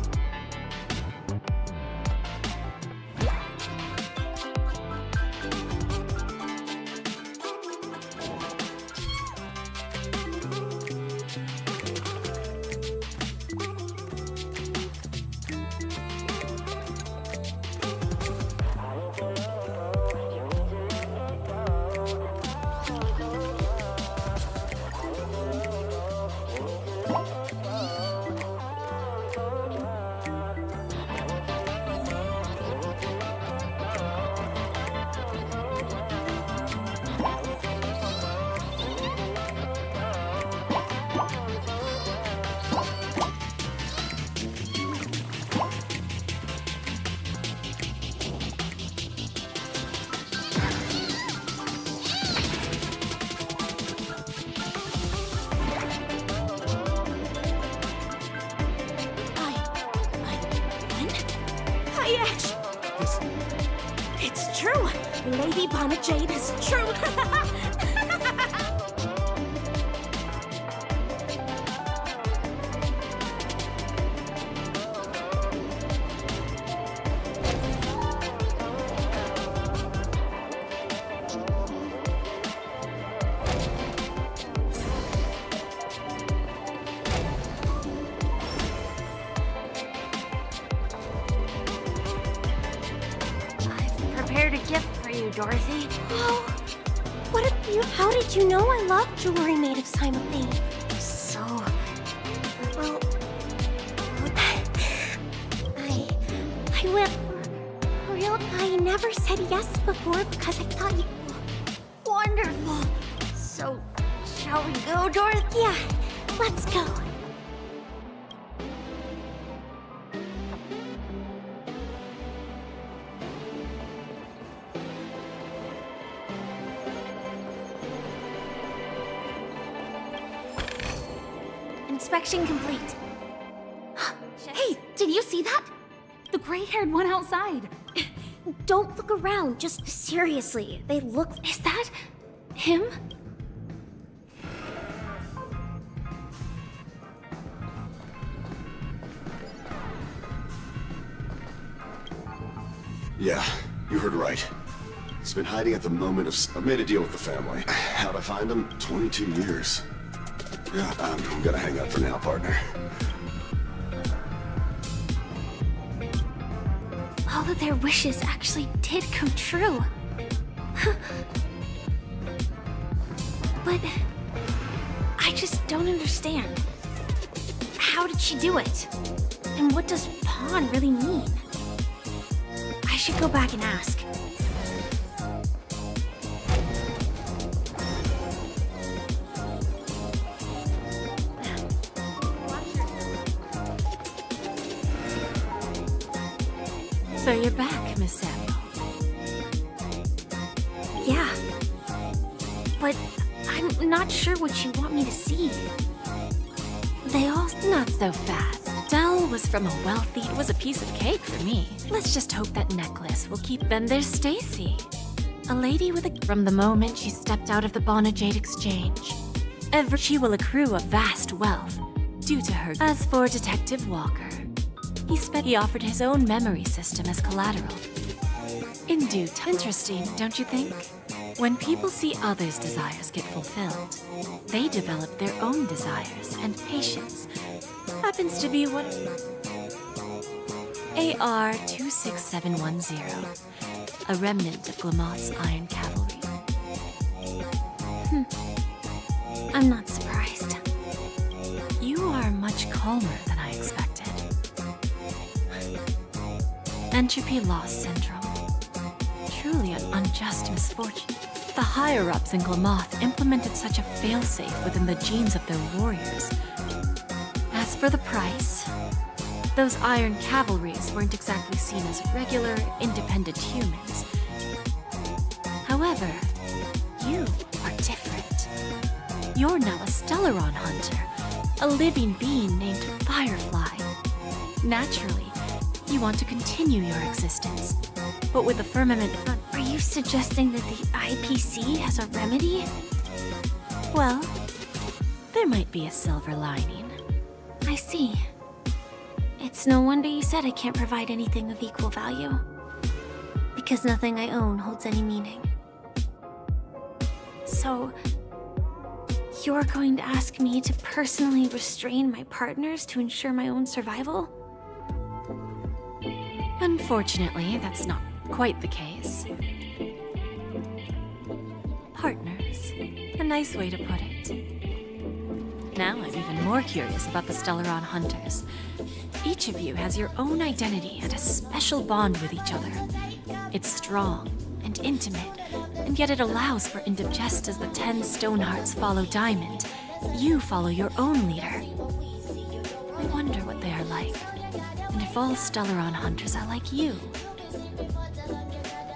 It's true! Lady Bonajade is true! Dorothy. Oh, what a how did you know I love jewelry made of cymophane? So, well, I will. Real, I never said yes before because I thought you were wonderful. So, shall we go, Dorothy? Yeah, let's go. Inspection complete. Hey, did you see that? The gray-haired one outside. Don't look around, just seriously. They look... Is that him? Yeah, you heard right. He's been hiding at the moment of... I made a deal with the family. How'd I find him? 22 years. Yeah, I'm gonna hang up for now, partner. All of their wishes actually did come true. But I just don't understand. How did she do it? And what does pawn really mean? I should go back and ask. So you're back, Miss Samuel. Yeah. But I'm not sure what you want me to see. They all not so fast. Dell was from a wealthy... It was a piece of cake for me. Let's just hope that necklace will keep... Then there's Stacy. A lady with a... From the moment she stepped out of the Bonajade Exchange, she will accrue a vast wealth due to her. As for Detective Walker, he offered his own memory system as collateral. In due time. Interesting, don't you think? When people see others' desires get fulfilled, they develop their own desires, and patience happens to be what... AR 26710, a remnant of Glamoth's Iron Cavalry. I'm not surprised. You are much calmer than I expected. Entropy loss syndrome. Truly an unjust misfortune. The higher-ups in Glamoth implemented such a failsafe within the genes of their warriors. As for the price, those Iron Cavalries weren't exactly seen as regular, independent humans. However, you are different. You're now a Stellaron hunter, a living being named Firefly. Naturally, you want to continue your existence, but with the firmament front. Are you suggesting that the IPC has a remedy? Well, there might be a silver lining. I see. It's no wonder you said I can't provide anything of equal value. Because nothing I own holds any meaning. So, you're going to ask me to personally restrain my partners to ensure my own survival? Unfortunately, that's not quite the case. Partners. A nice way to put it. Now I'm even more curious about the Stellaron Hunters. Each of you has your own identity and a special bond with each other. It's strong and intimate, and yet it allows for just as the 10 Stonehearts follow Diamond, you follow your own leader. I wonder what they are like. And if all Stellaron hunters are like you,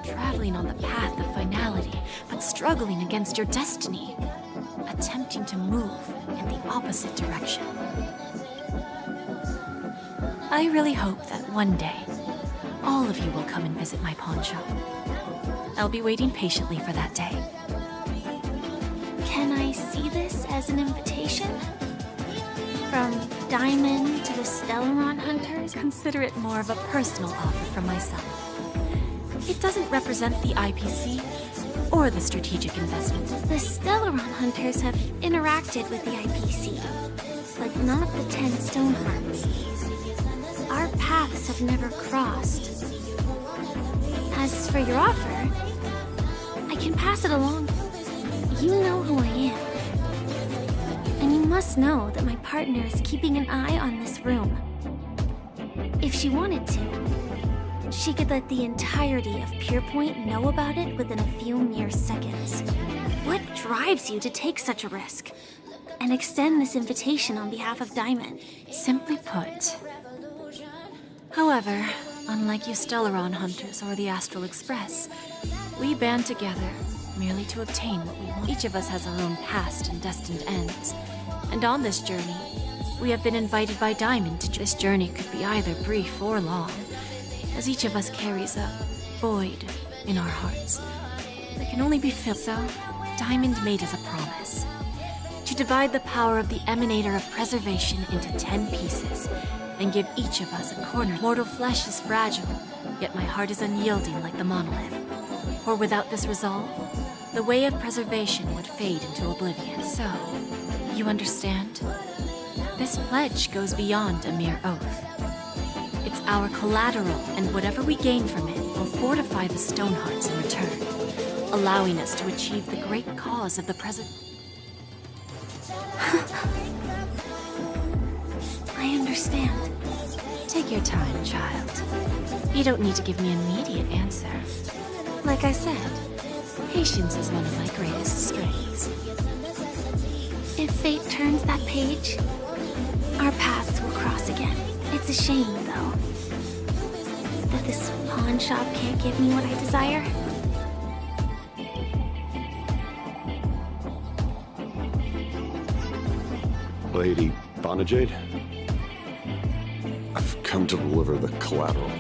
traveling on the path of finality, but struggling against your destiny, attempting to move in the opposite direction. I really hope that one day, all of you will come and visit my pawn shop. I'll be waiting patiently for that day. Can I see this as an invitation? From Diamond to the Stellaron Hunters? Consider it more of a personal offer from myself. It doesn't represent the IPC or the strategic investment. The Stellaron Hunters have interacted with the IPC, but not the 10 Stonehearts. Our paths have never crossed. As for your offer, can pass it along. You know who I am. And you must know that my partner is keeping an eye on this room. If she wanted to, she could let the entirety of Pierpoint know about it within a few mere seconds. What drives you to take such a risk? And extend this invitation on behalf of Diamond? Simply put. However, unlike you Stellaron hunters or the Astral Express, we band together merely to obtain what we want. Each of us has our own past and destined ends. And on this journey, we have been invited by Diamond to this journey could be either brief or long, as each of us carries a void in our hearts that can only be filled. So, Diamond made us a promise to divide the power of the Emanator of Preservation into 10 pieces and give each of us a corner. Mortal flesh is fragile, yet my heart is unyielding like the monolith. For without this resolve, the way of preservation would fade into oblivion. So, you understand? This pledge goes beyond a mere oath. It's our collateral, and whatever we gain from it will fortify the Stonehearts in return, allowing us to achieve the great cause of the present. I understand. Take your time, child. You don't need to give me an immediate answer. Like I said, patience is one of my greatest strengths. If fate turns that page, our paths will cross again. It's a shame, though, that this pawn shop can't give me what I desire. Lady Bonajade? I've come to deliver the collateral.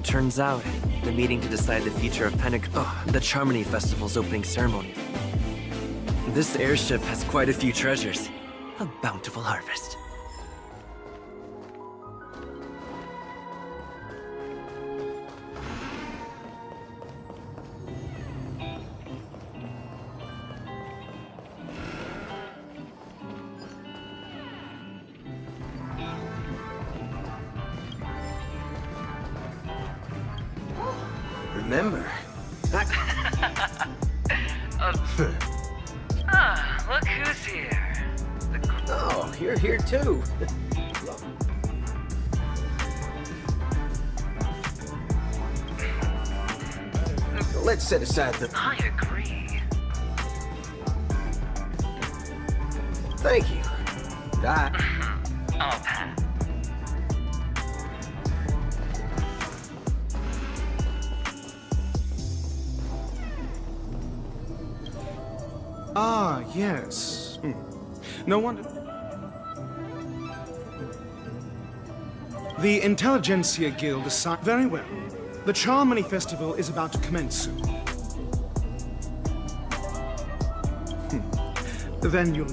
Turns out, the meeting to decide the future of the Charmony Festival's opening ceremony. This airship has quite a few treasures. A bountiful harvest. Remember? Look who's here. Oh, you're here too. Let's set aside the... I agree. Thank you. I'll pass. Ah, yes. No wonder. The Intelligentsia Guild assigned... Very well. The Charmony Festival is about to commence soon. Then you'll...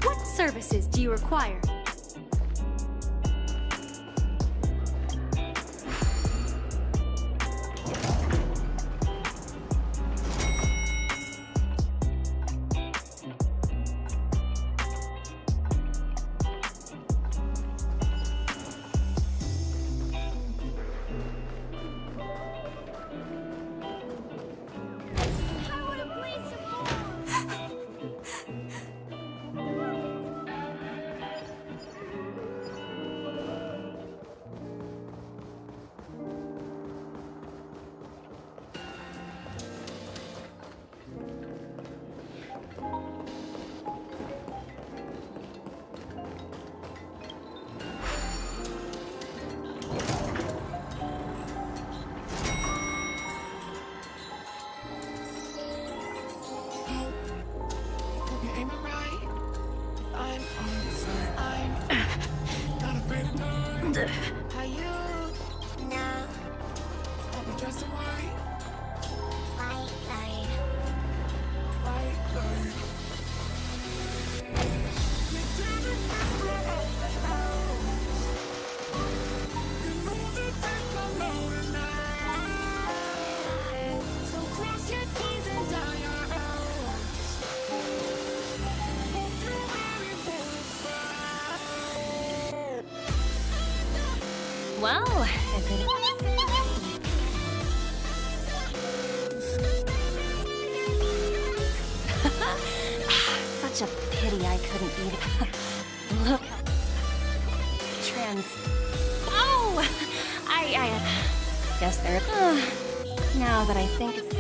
What services do you require? Well, if it... Such a pity I couldn't beat it. Look how... Oh! I guess they're... now that I think it's...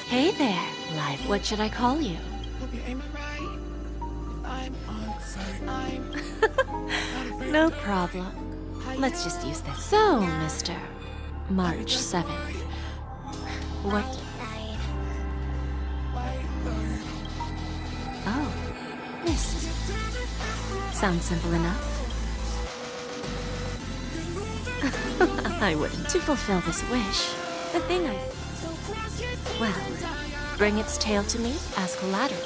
Hey there, Live. What should I call you? No problem. Let's just use this. So, Mr. March 7th. What? Oh, mist. Sounds simple enough. I wouldn't. To fulfill this wish, the thing I... Well, bring its tail to me as collateral.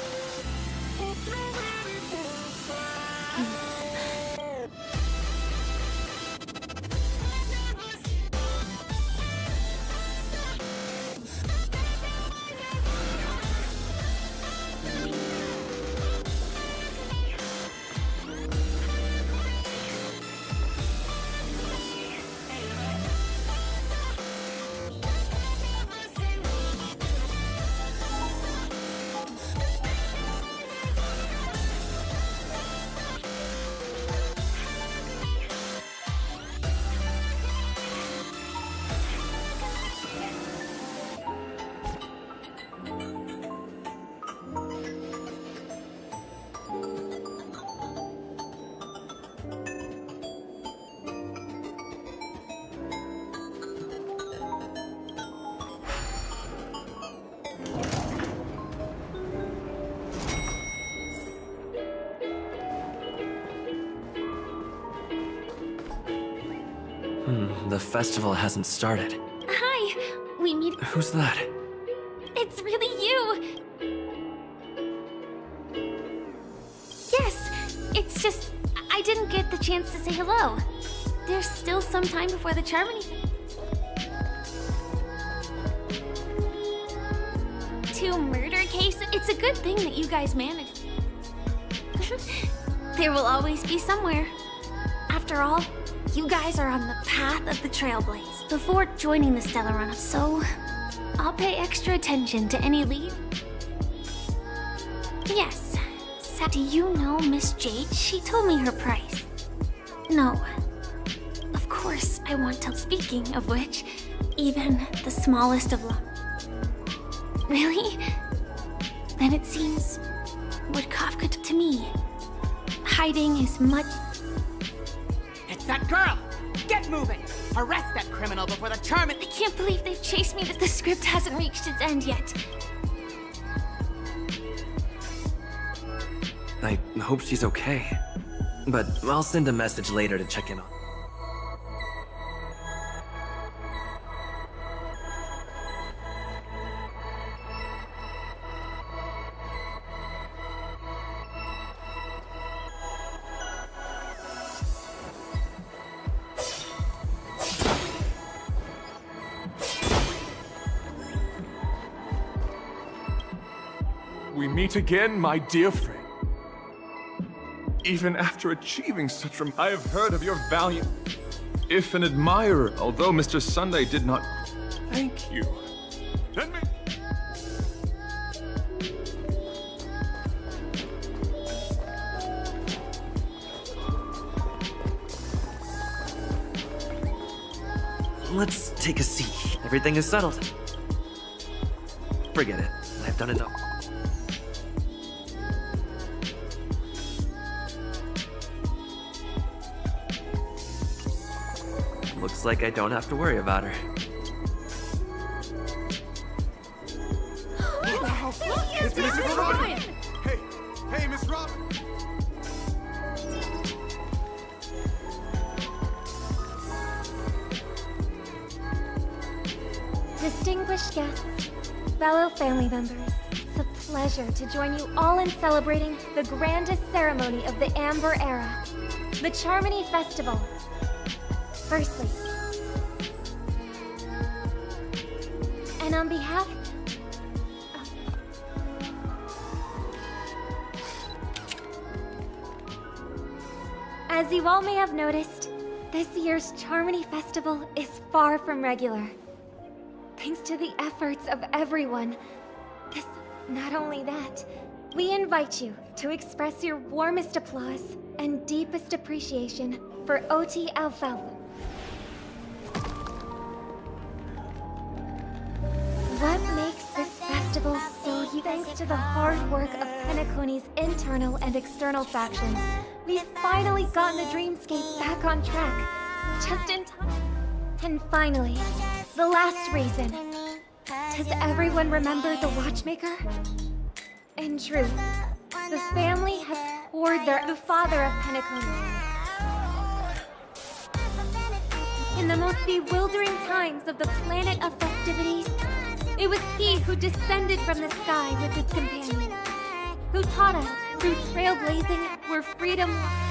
The festival hasn't started. Hi! We meet... Who's that? It's really you! Yes! It's just... I didn't get the chance to say hello. There's still some time before the Charmony... 2 murder cases? It's a good thing that you guys managed. There will always be somewhere. After all, you guys are on the path of the Trailblaze before joining the Stellar Run, so I'll pay extra attention to any lead. Yes. Do you know Miss Jade? She told me her price. No. Of course, I want to. Speaking of which, even the smallest of them. Really? Then it seems what Kafka took to me. Hiding is much... It's that girl! Get moving! Arrest that criminal before the Charmin... I can't believe they've chased me. The script hasn't reached its end yet. I hope she's okay. But I'll send a message later to check in on. We meet again, my dear friend. Even after achieving such I have heard of your valiant... If an admirer, although Mr. Sunday did not... Thank you. Let me... Let's take a seat. Everything is settled. Forget it. I've done enough. Looks like I don't have to worry about her. It's Miss Robin! Hey, Miss Robin! Distinguished guests, fellow family members, it's a pleasure to join you all in celebrating the grandest ceremony of the Amber Era, the Charmony Festival. Firstly, And on behalf... As you all may have noticed, this year's Charmony Festival is far from regular. Thanks to the efforts of everyone. Not only that, we invite you to express your warmest applause and deepest appreciation for OT Alfalfa. What makes this festival so unique? Thanks to the hard work of Penacony's internal and external factions, we've finally gotten the dreamscape back on track, just in time. And finally, the last reason. Does everyone remember the Watchmaker? In truth, the family has poured the father of Penacony. In the most bewildering times of the planet of festivity, it was he who descended from the sky with his companions, who taught us through trailblazing where freedom.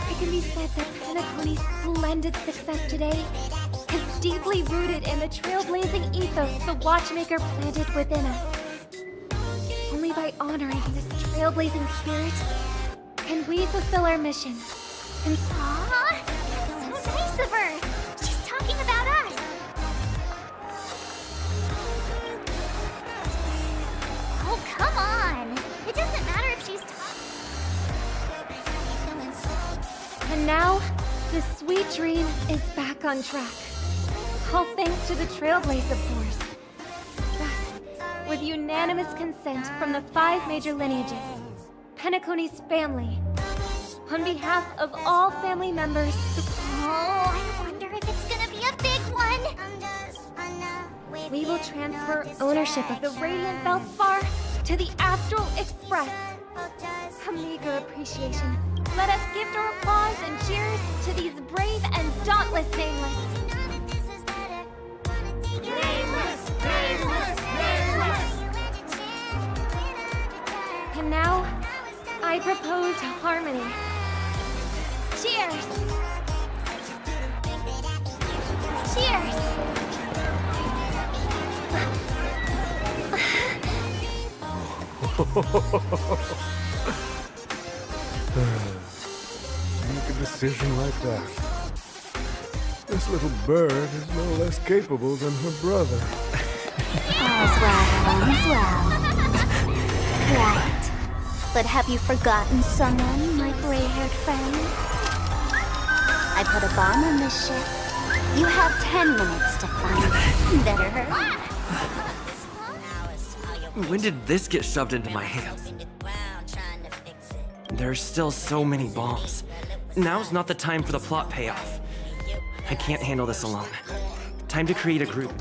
It can be said that Penacony's splendid success today is deeply rooted in the trailblazing ethos the Watchmaker planted within us. Only by honoring this trailblazing spirit can we fulfill our mission. And Aww, so nice of her. She's talking about us. Oh, come on. It doesn't matter if she's And now, the sweet dream is back on track. All thanks to the Trailblaze, of course. Thus, with unanimous consent from the 5 major lineages, Penacony's family, on behalf of all family members... Oh, I wonder if it's gonna be a big one. We will transfer ownership of the Radiant Feldspar to the Astral Express. A meager appreciation. Let us give our applause and cheers to these brave and dauntless Nameless. Nameless! Nameless! Nameless! And now, I propose harmony. Cheers! Cheers! Make a decision like that. This little bird is no less capable than her brother. All's well. Right. But have you forgotten someone, my gray-haired friend? I put a bomb on this ship. You have 10 minutes to find it. Better hurry. When did this get shoved into my hands? There's still so many bombs. Now's not the time for the plot payoff. I can't handle this alone. Time to create a group.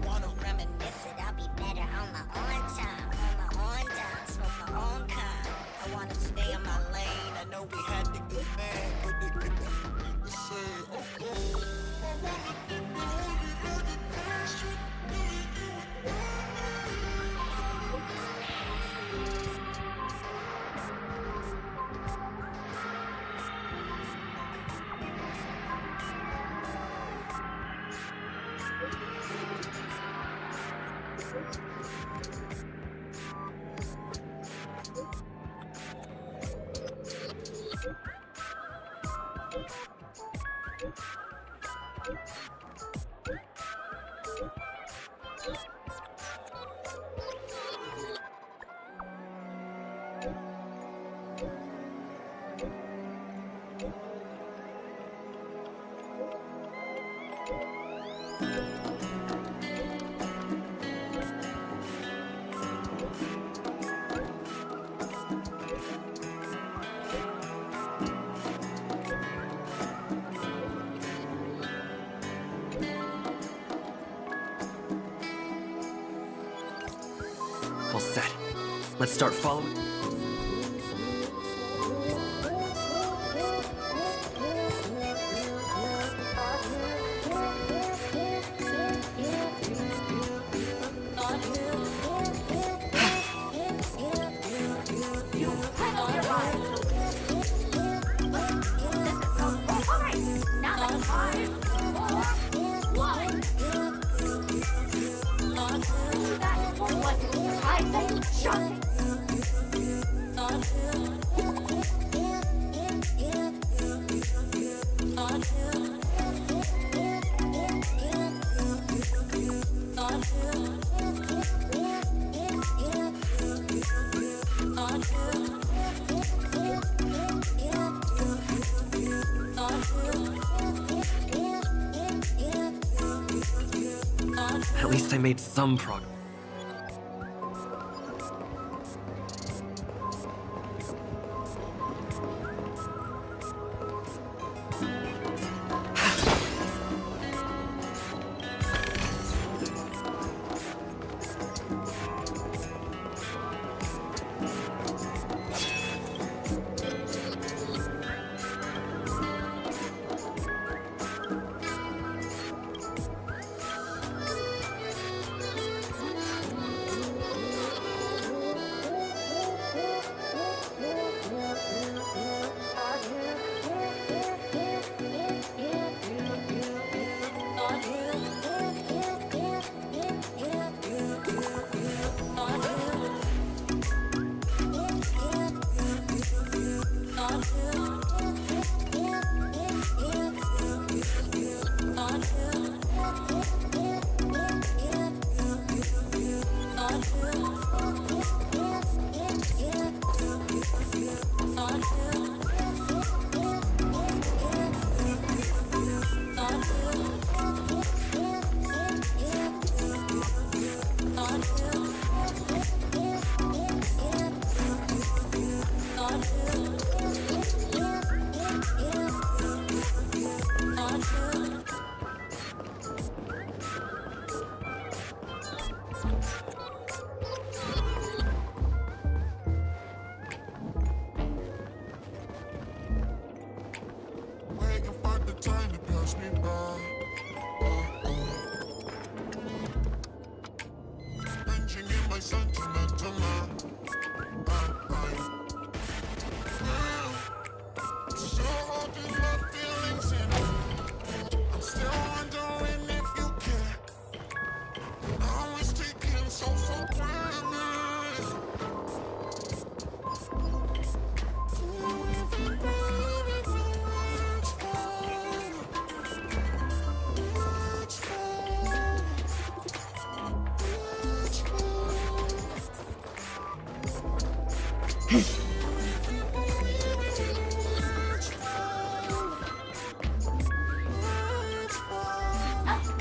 All set. Let's start following. At least I made some progress.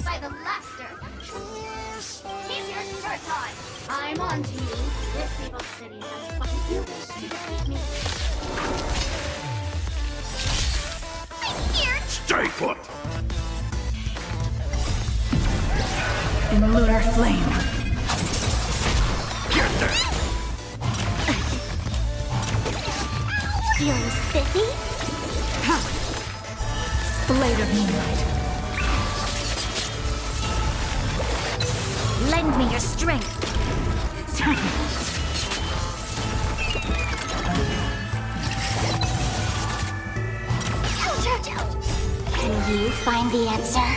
By the laughter. Keep your shirt on. I'm on to you. This evil city has fucking you wish you defeat me. I'm scared. Stay put! In lunar flame. Get there! Feeling spiffy? Blade of moonlight. Lend me your strength. Can you find the answer?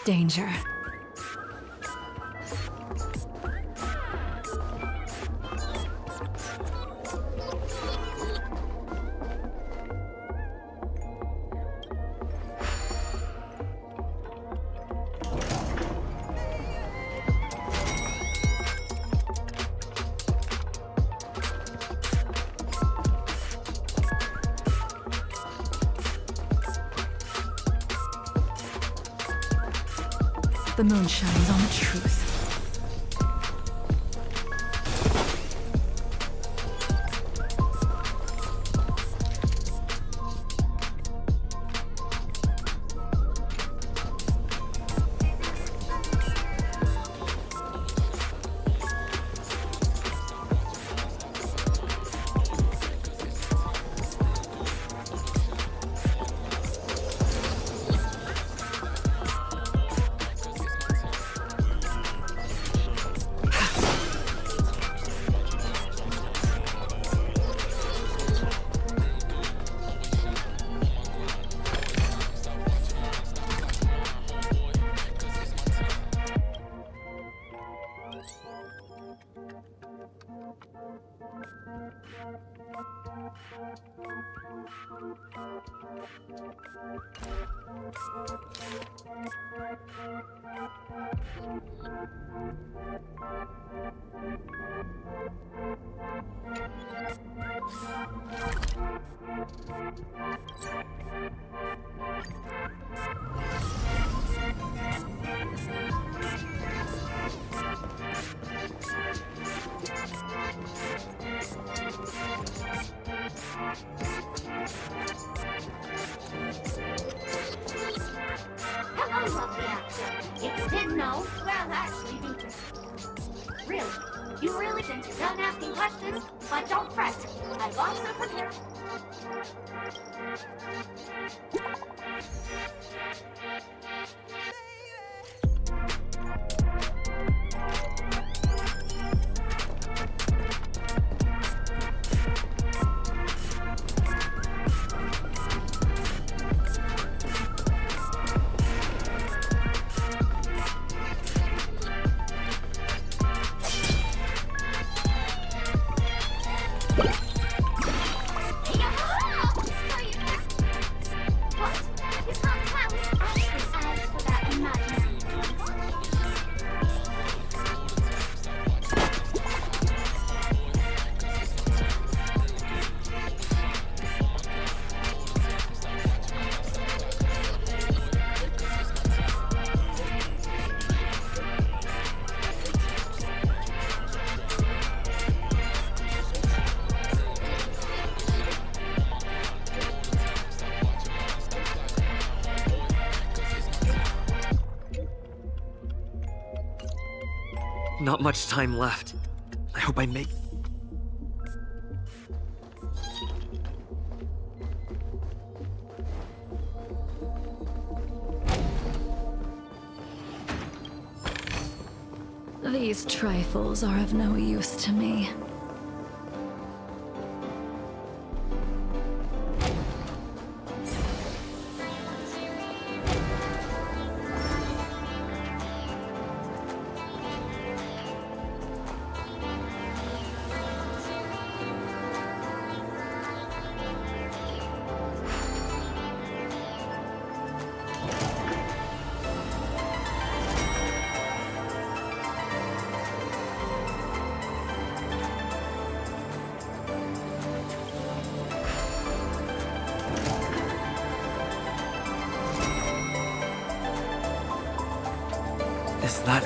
danger. The moon shines on the truth. Hello, lovely actor. If you didn't know, well, actually, you just... Really, you really think you're done asking questions? But don't fret. I've also prepared... Not much time left. I hope I make... These trifles are of no use to me. Is that...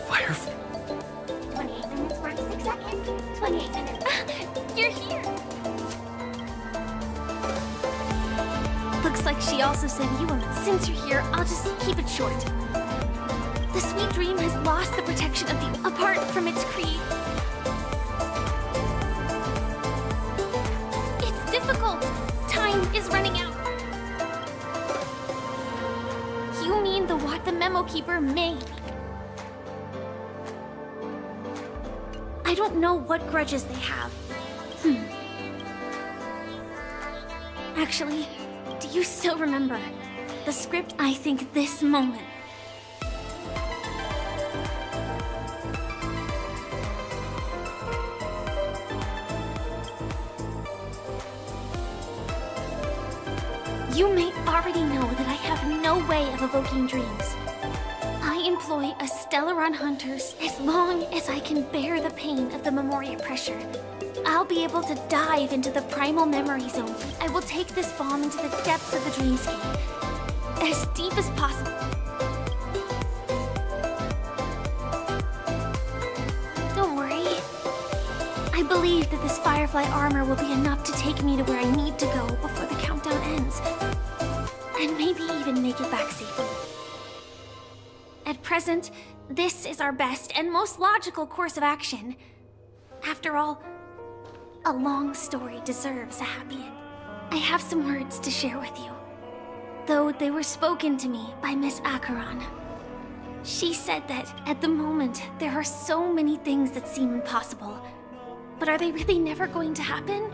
fire? 28 minutes, 46 seconds. 28 minutes. You're here! Looks like she also said you were. Since you're here, I'll just keep it short. The sweet dream has lost the protection of the... apart from its creed. It's difficult. Time is running out. You mean the what the memo keeper made? I don't know what grudges they have. Actually, do you still remember the script? I think this moment You may already know that I have no way of evoking dreams. I employ a Stellaron hunters as long as I can bear the pain of the Memoria pressure. I'll be able to dive into the primal memory zone. I will take this bomb into the depths of the dreamscape, as deep as possible. Don't worry. I believe that this Firefly armor will be enough to take me to where I need to go before the countdown ends. And maybe even make it back safely. At present, this is our best and most logical course of action. After all, a long story deserves a happy end. I have some words to share with you, though they were spoken to me by Miss Acheron. She said that, at the moment, there are so many things that seem impossible. But are they really never going to happen?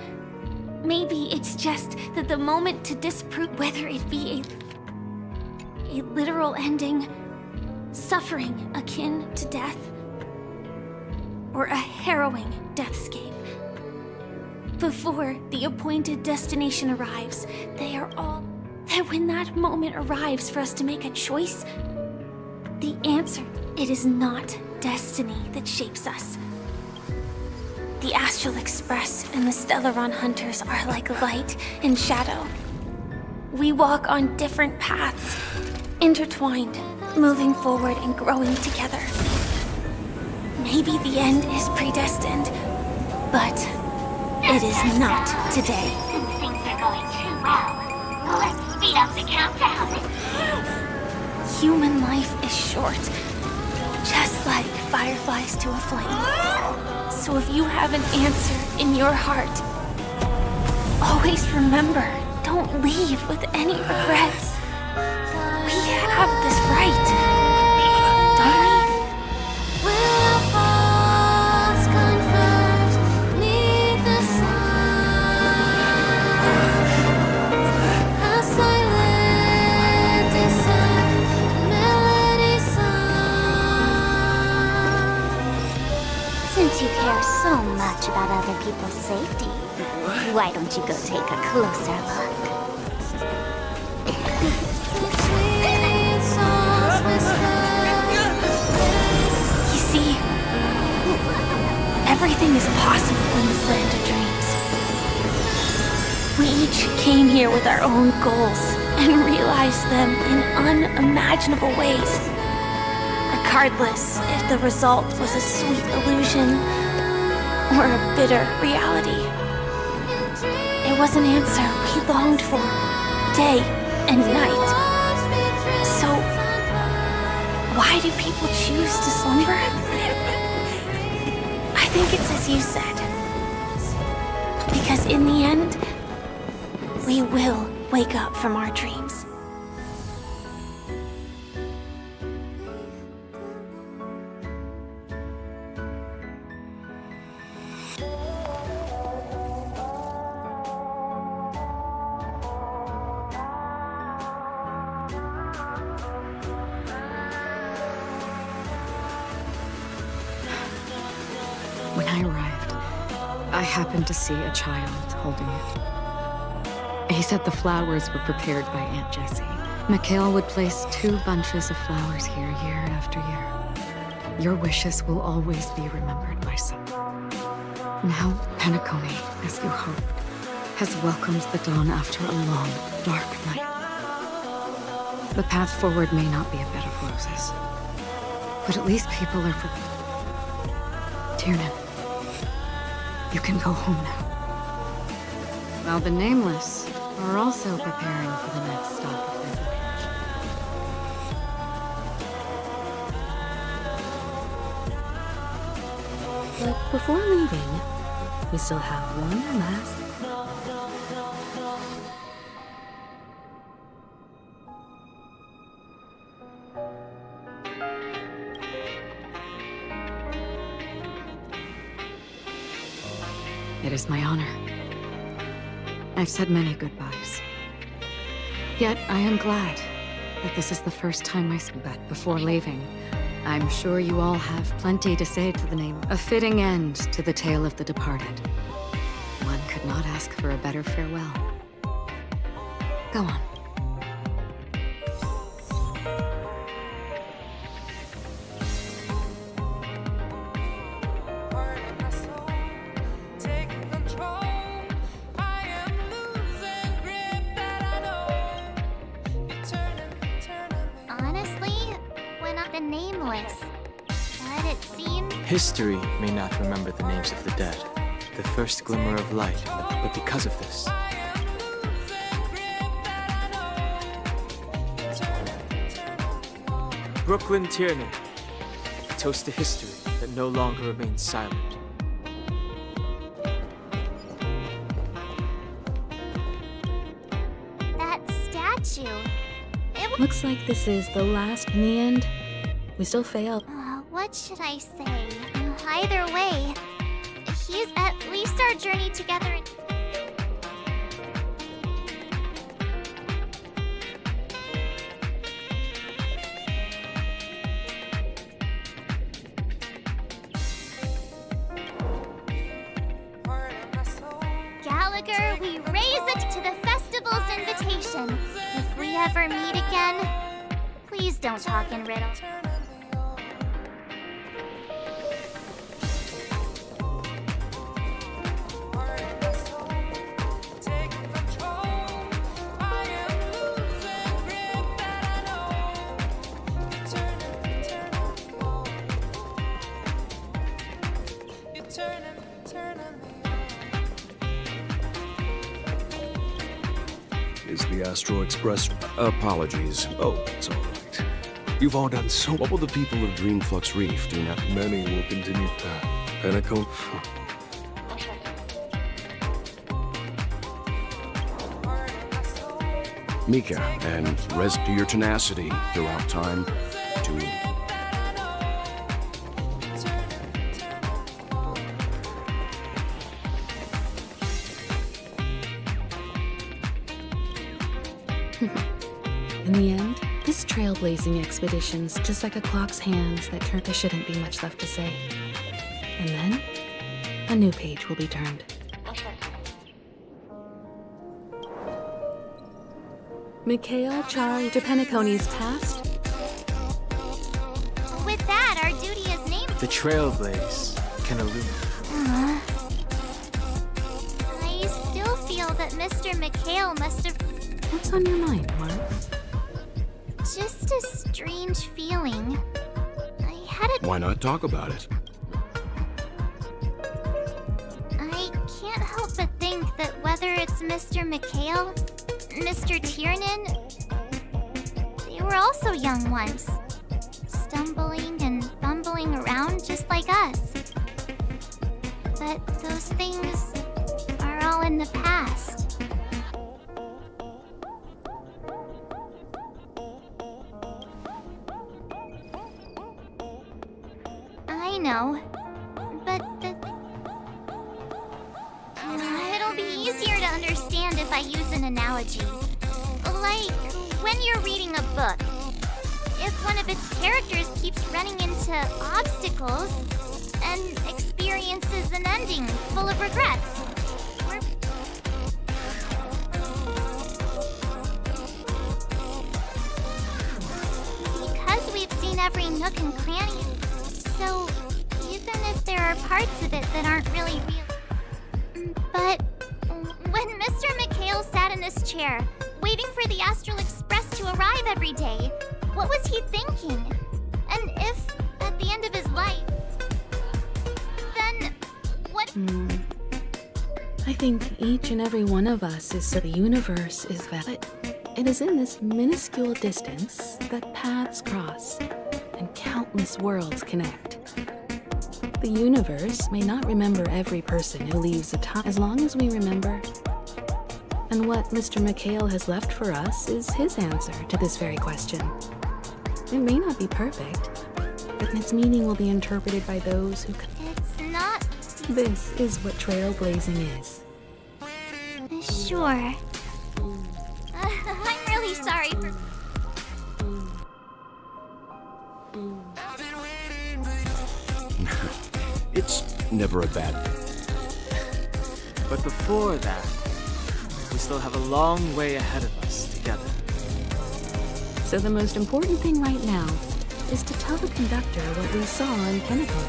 Maybe it's just that the moment to disprove whether it be a literal ending, suffering akin to death, or a harrowing deathscape. Before the appointed destination arrives, they are all... that when that moment arrives for us to make a choice, the answer, it is not destiny that shapes us. The Astral Express and the Stellaron Hunters are like light and shadow. We walk on different paths, intertwined, moving forward and growing together. Maybe the end is predestined, but it is not today. Things are going too well. Let's speed up the countdown. Human life is short, just like fireflies to a flame. So if you have an answer in your heart, always remember, don't leave with any regrets. We have this right, don't we? Since you care so much about other people's safety, why don't you go take a closer look? You see, everything is possible in this land of dreams. We each came here with our own goals and realized them in unimaginable ways. Regardless if the result was a sweet illusion or a bitter reality. It was an answer we longed for, day and night. So, why do people choose to slumber? I think it's as you said. Because in the end, we will wake up from our dreams. When I arrived, I happened to see a child holding it. He said the flowers were prepared by Aunt Jessie. Mikhail would place 2 bunches of flowers here year after year. Your wishes will always be remembered, my son. Now, Penacony, as you hoped, has welcomed the dawn after a long, dark night. The path forward may not be a bed of roses, but at least people are prepared. Tiernan, you can go home now. While the Nameless are also preparing for the next stop of their voyage. But before leaving, we still have one last... It is my honor. I've said many goodbyes. Yet I am glad that this is the first time I speak. But before leaving, I'm sure you all have plenty to say to the name. A fitting end to the tale of the departed. One could not ask for a better farewell. Go on. the nameless. But it seems... History may not remember the names of the dead, the first glimmer of light, but because of this, Brooklyn Tiernan, a toast to history that no longer remains silent. That statue... Looks like this is the last in the end. We still failed. What should I say? Either way, he's at least our journey together. Gallagher, we raise it to the festival's invitation. If we ever meet again, please don't talk in riddles. Is the Astro Express... Apologies. Oh, it's all right. You've all done so... What will the people of Dreamflux Reef do now? Many will continue Penacone... Mika, and rest to your tenacity throughout time to... In the end, this trailblazing expedition's just like a clock's hands that turn. There shouldn't be much left to say. And then, a new page will be turned. Mikhail Charlie to Penacony's past. With that, our duty is named. The trailblaze can illuminate. I still feel that Mr. Mikhail must have... What's on your mind, Mark? Just a strange feeling. I had a... Why not talk about it? I can't help but think that whether it's Mr. Mikhail, Mr. Tiernan, they were also young once. Stumbling and bumbling around just like us. But those things are all in the past. I know, but it'll be easier to understand if I use an analogy. Like when you're reading a book. If one of its characters keeps running into obstacles and experiences an ending full of regrets. Because we've seen every nook and cranny, so even if there are parts of it that aren't really real. But when Mr. Mikhail sat in this chair, waiting for the Astral Express to arrive every day, what was he thinking? And if, at the end of his life, then what? I think each and every one of us is so the universe is valid. It is in this minuscule distance that paths cross and countless worlds connect. The universe may not remember every person who leaves a time, as long as we remember. And what Mr. Mikhail has left for us is his answer to this very question. It may not be perfect, but its meaning will be interpreted by those who can. It's not. This is what trailblazing is. Sure. I'm really sorry for... It's never a bad thing. But before that, we still have a long way ahead of us together. So the most important thing right now is to tell the conductor what we saw in Penacony.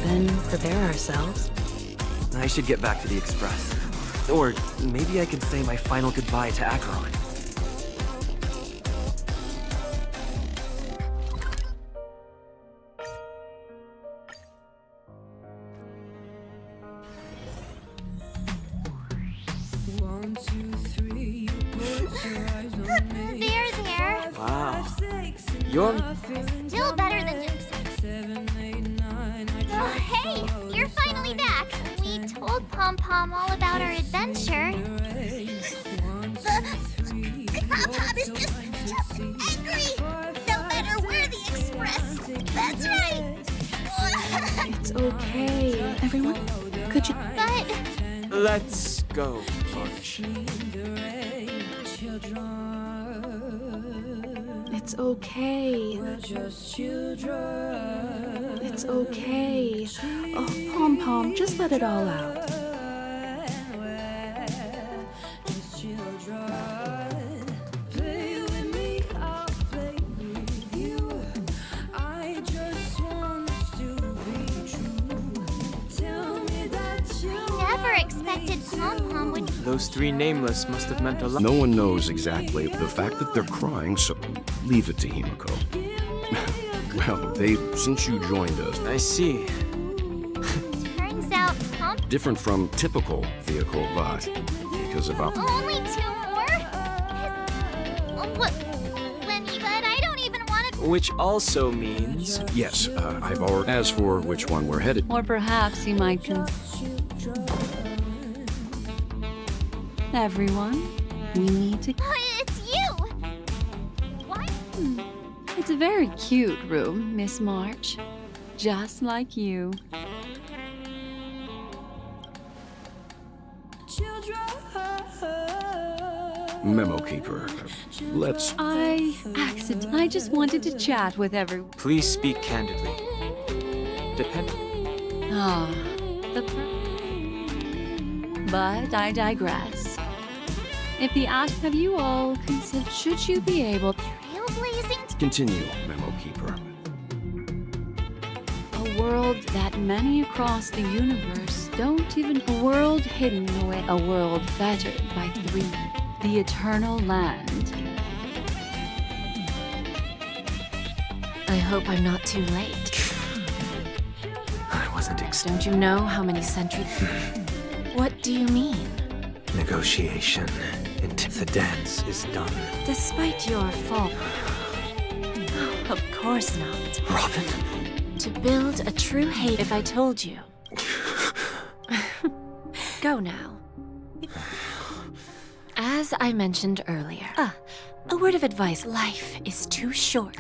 Then prepare ourselves. I should get back to the Express. Or maybe I could say my final goodbye to Acheron. You're... Still better than just... Oh, hey, you're finally back. We told Pom Pom all about our adventure. Pom Pom is just angry. No matter where the express. That's right. It's okay. Everyone, could you... But... Let's go, March. It's okay. It's okay. Oh, Pom Pom, just let it all out. Never expected Pom Pom would... Those three nameless must have meant a lot. No one knows exactly the fact that they're crying, so leave it to Himiko. Well, since you joined us... I see. Turns out Pom... Different from typical vehicle, but because of our... Only 2 more? But I don't even want to... Which also means... Yes, I've already... As for which one we're headed... Or perhaps you might Everyone, we need to... It's you! What? It's a very cute room, Miss March. Just like you. Memo Keeper, let's... I just wanted to chat with everyone. Please speak candidly. But I digress. If the have you all considered, should you be able... Trailblazing? Continue, Memo Keeper. A world that many across the universe don't even... A world hidden away. A world fettered by 3. The eternal land. I hope I'm not too late. I wasn't Don't you know how many centuries... What do you mean? Negotiation until the dance is done. Despite your fault. Of course not. Robin? To build a true hate if I told you. Go now. As I mentioned earlier, a word of advice. Life is too short.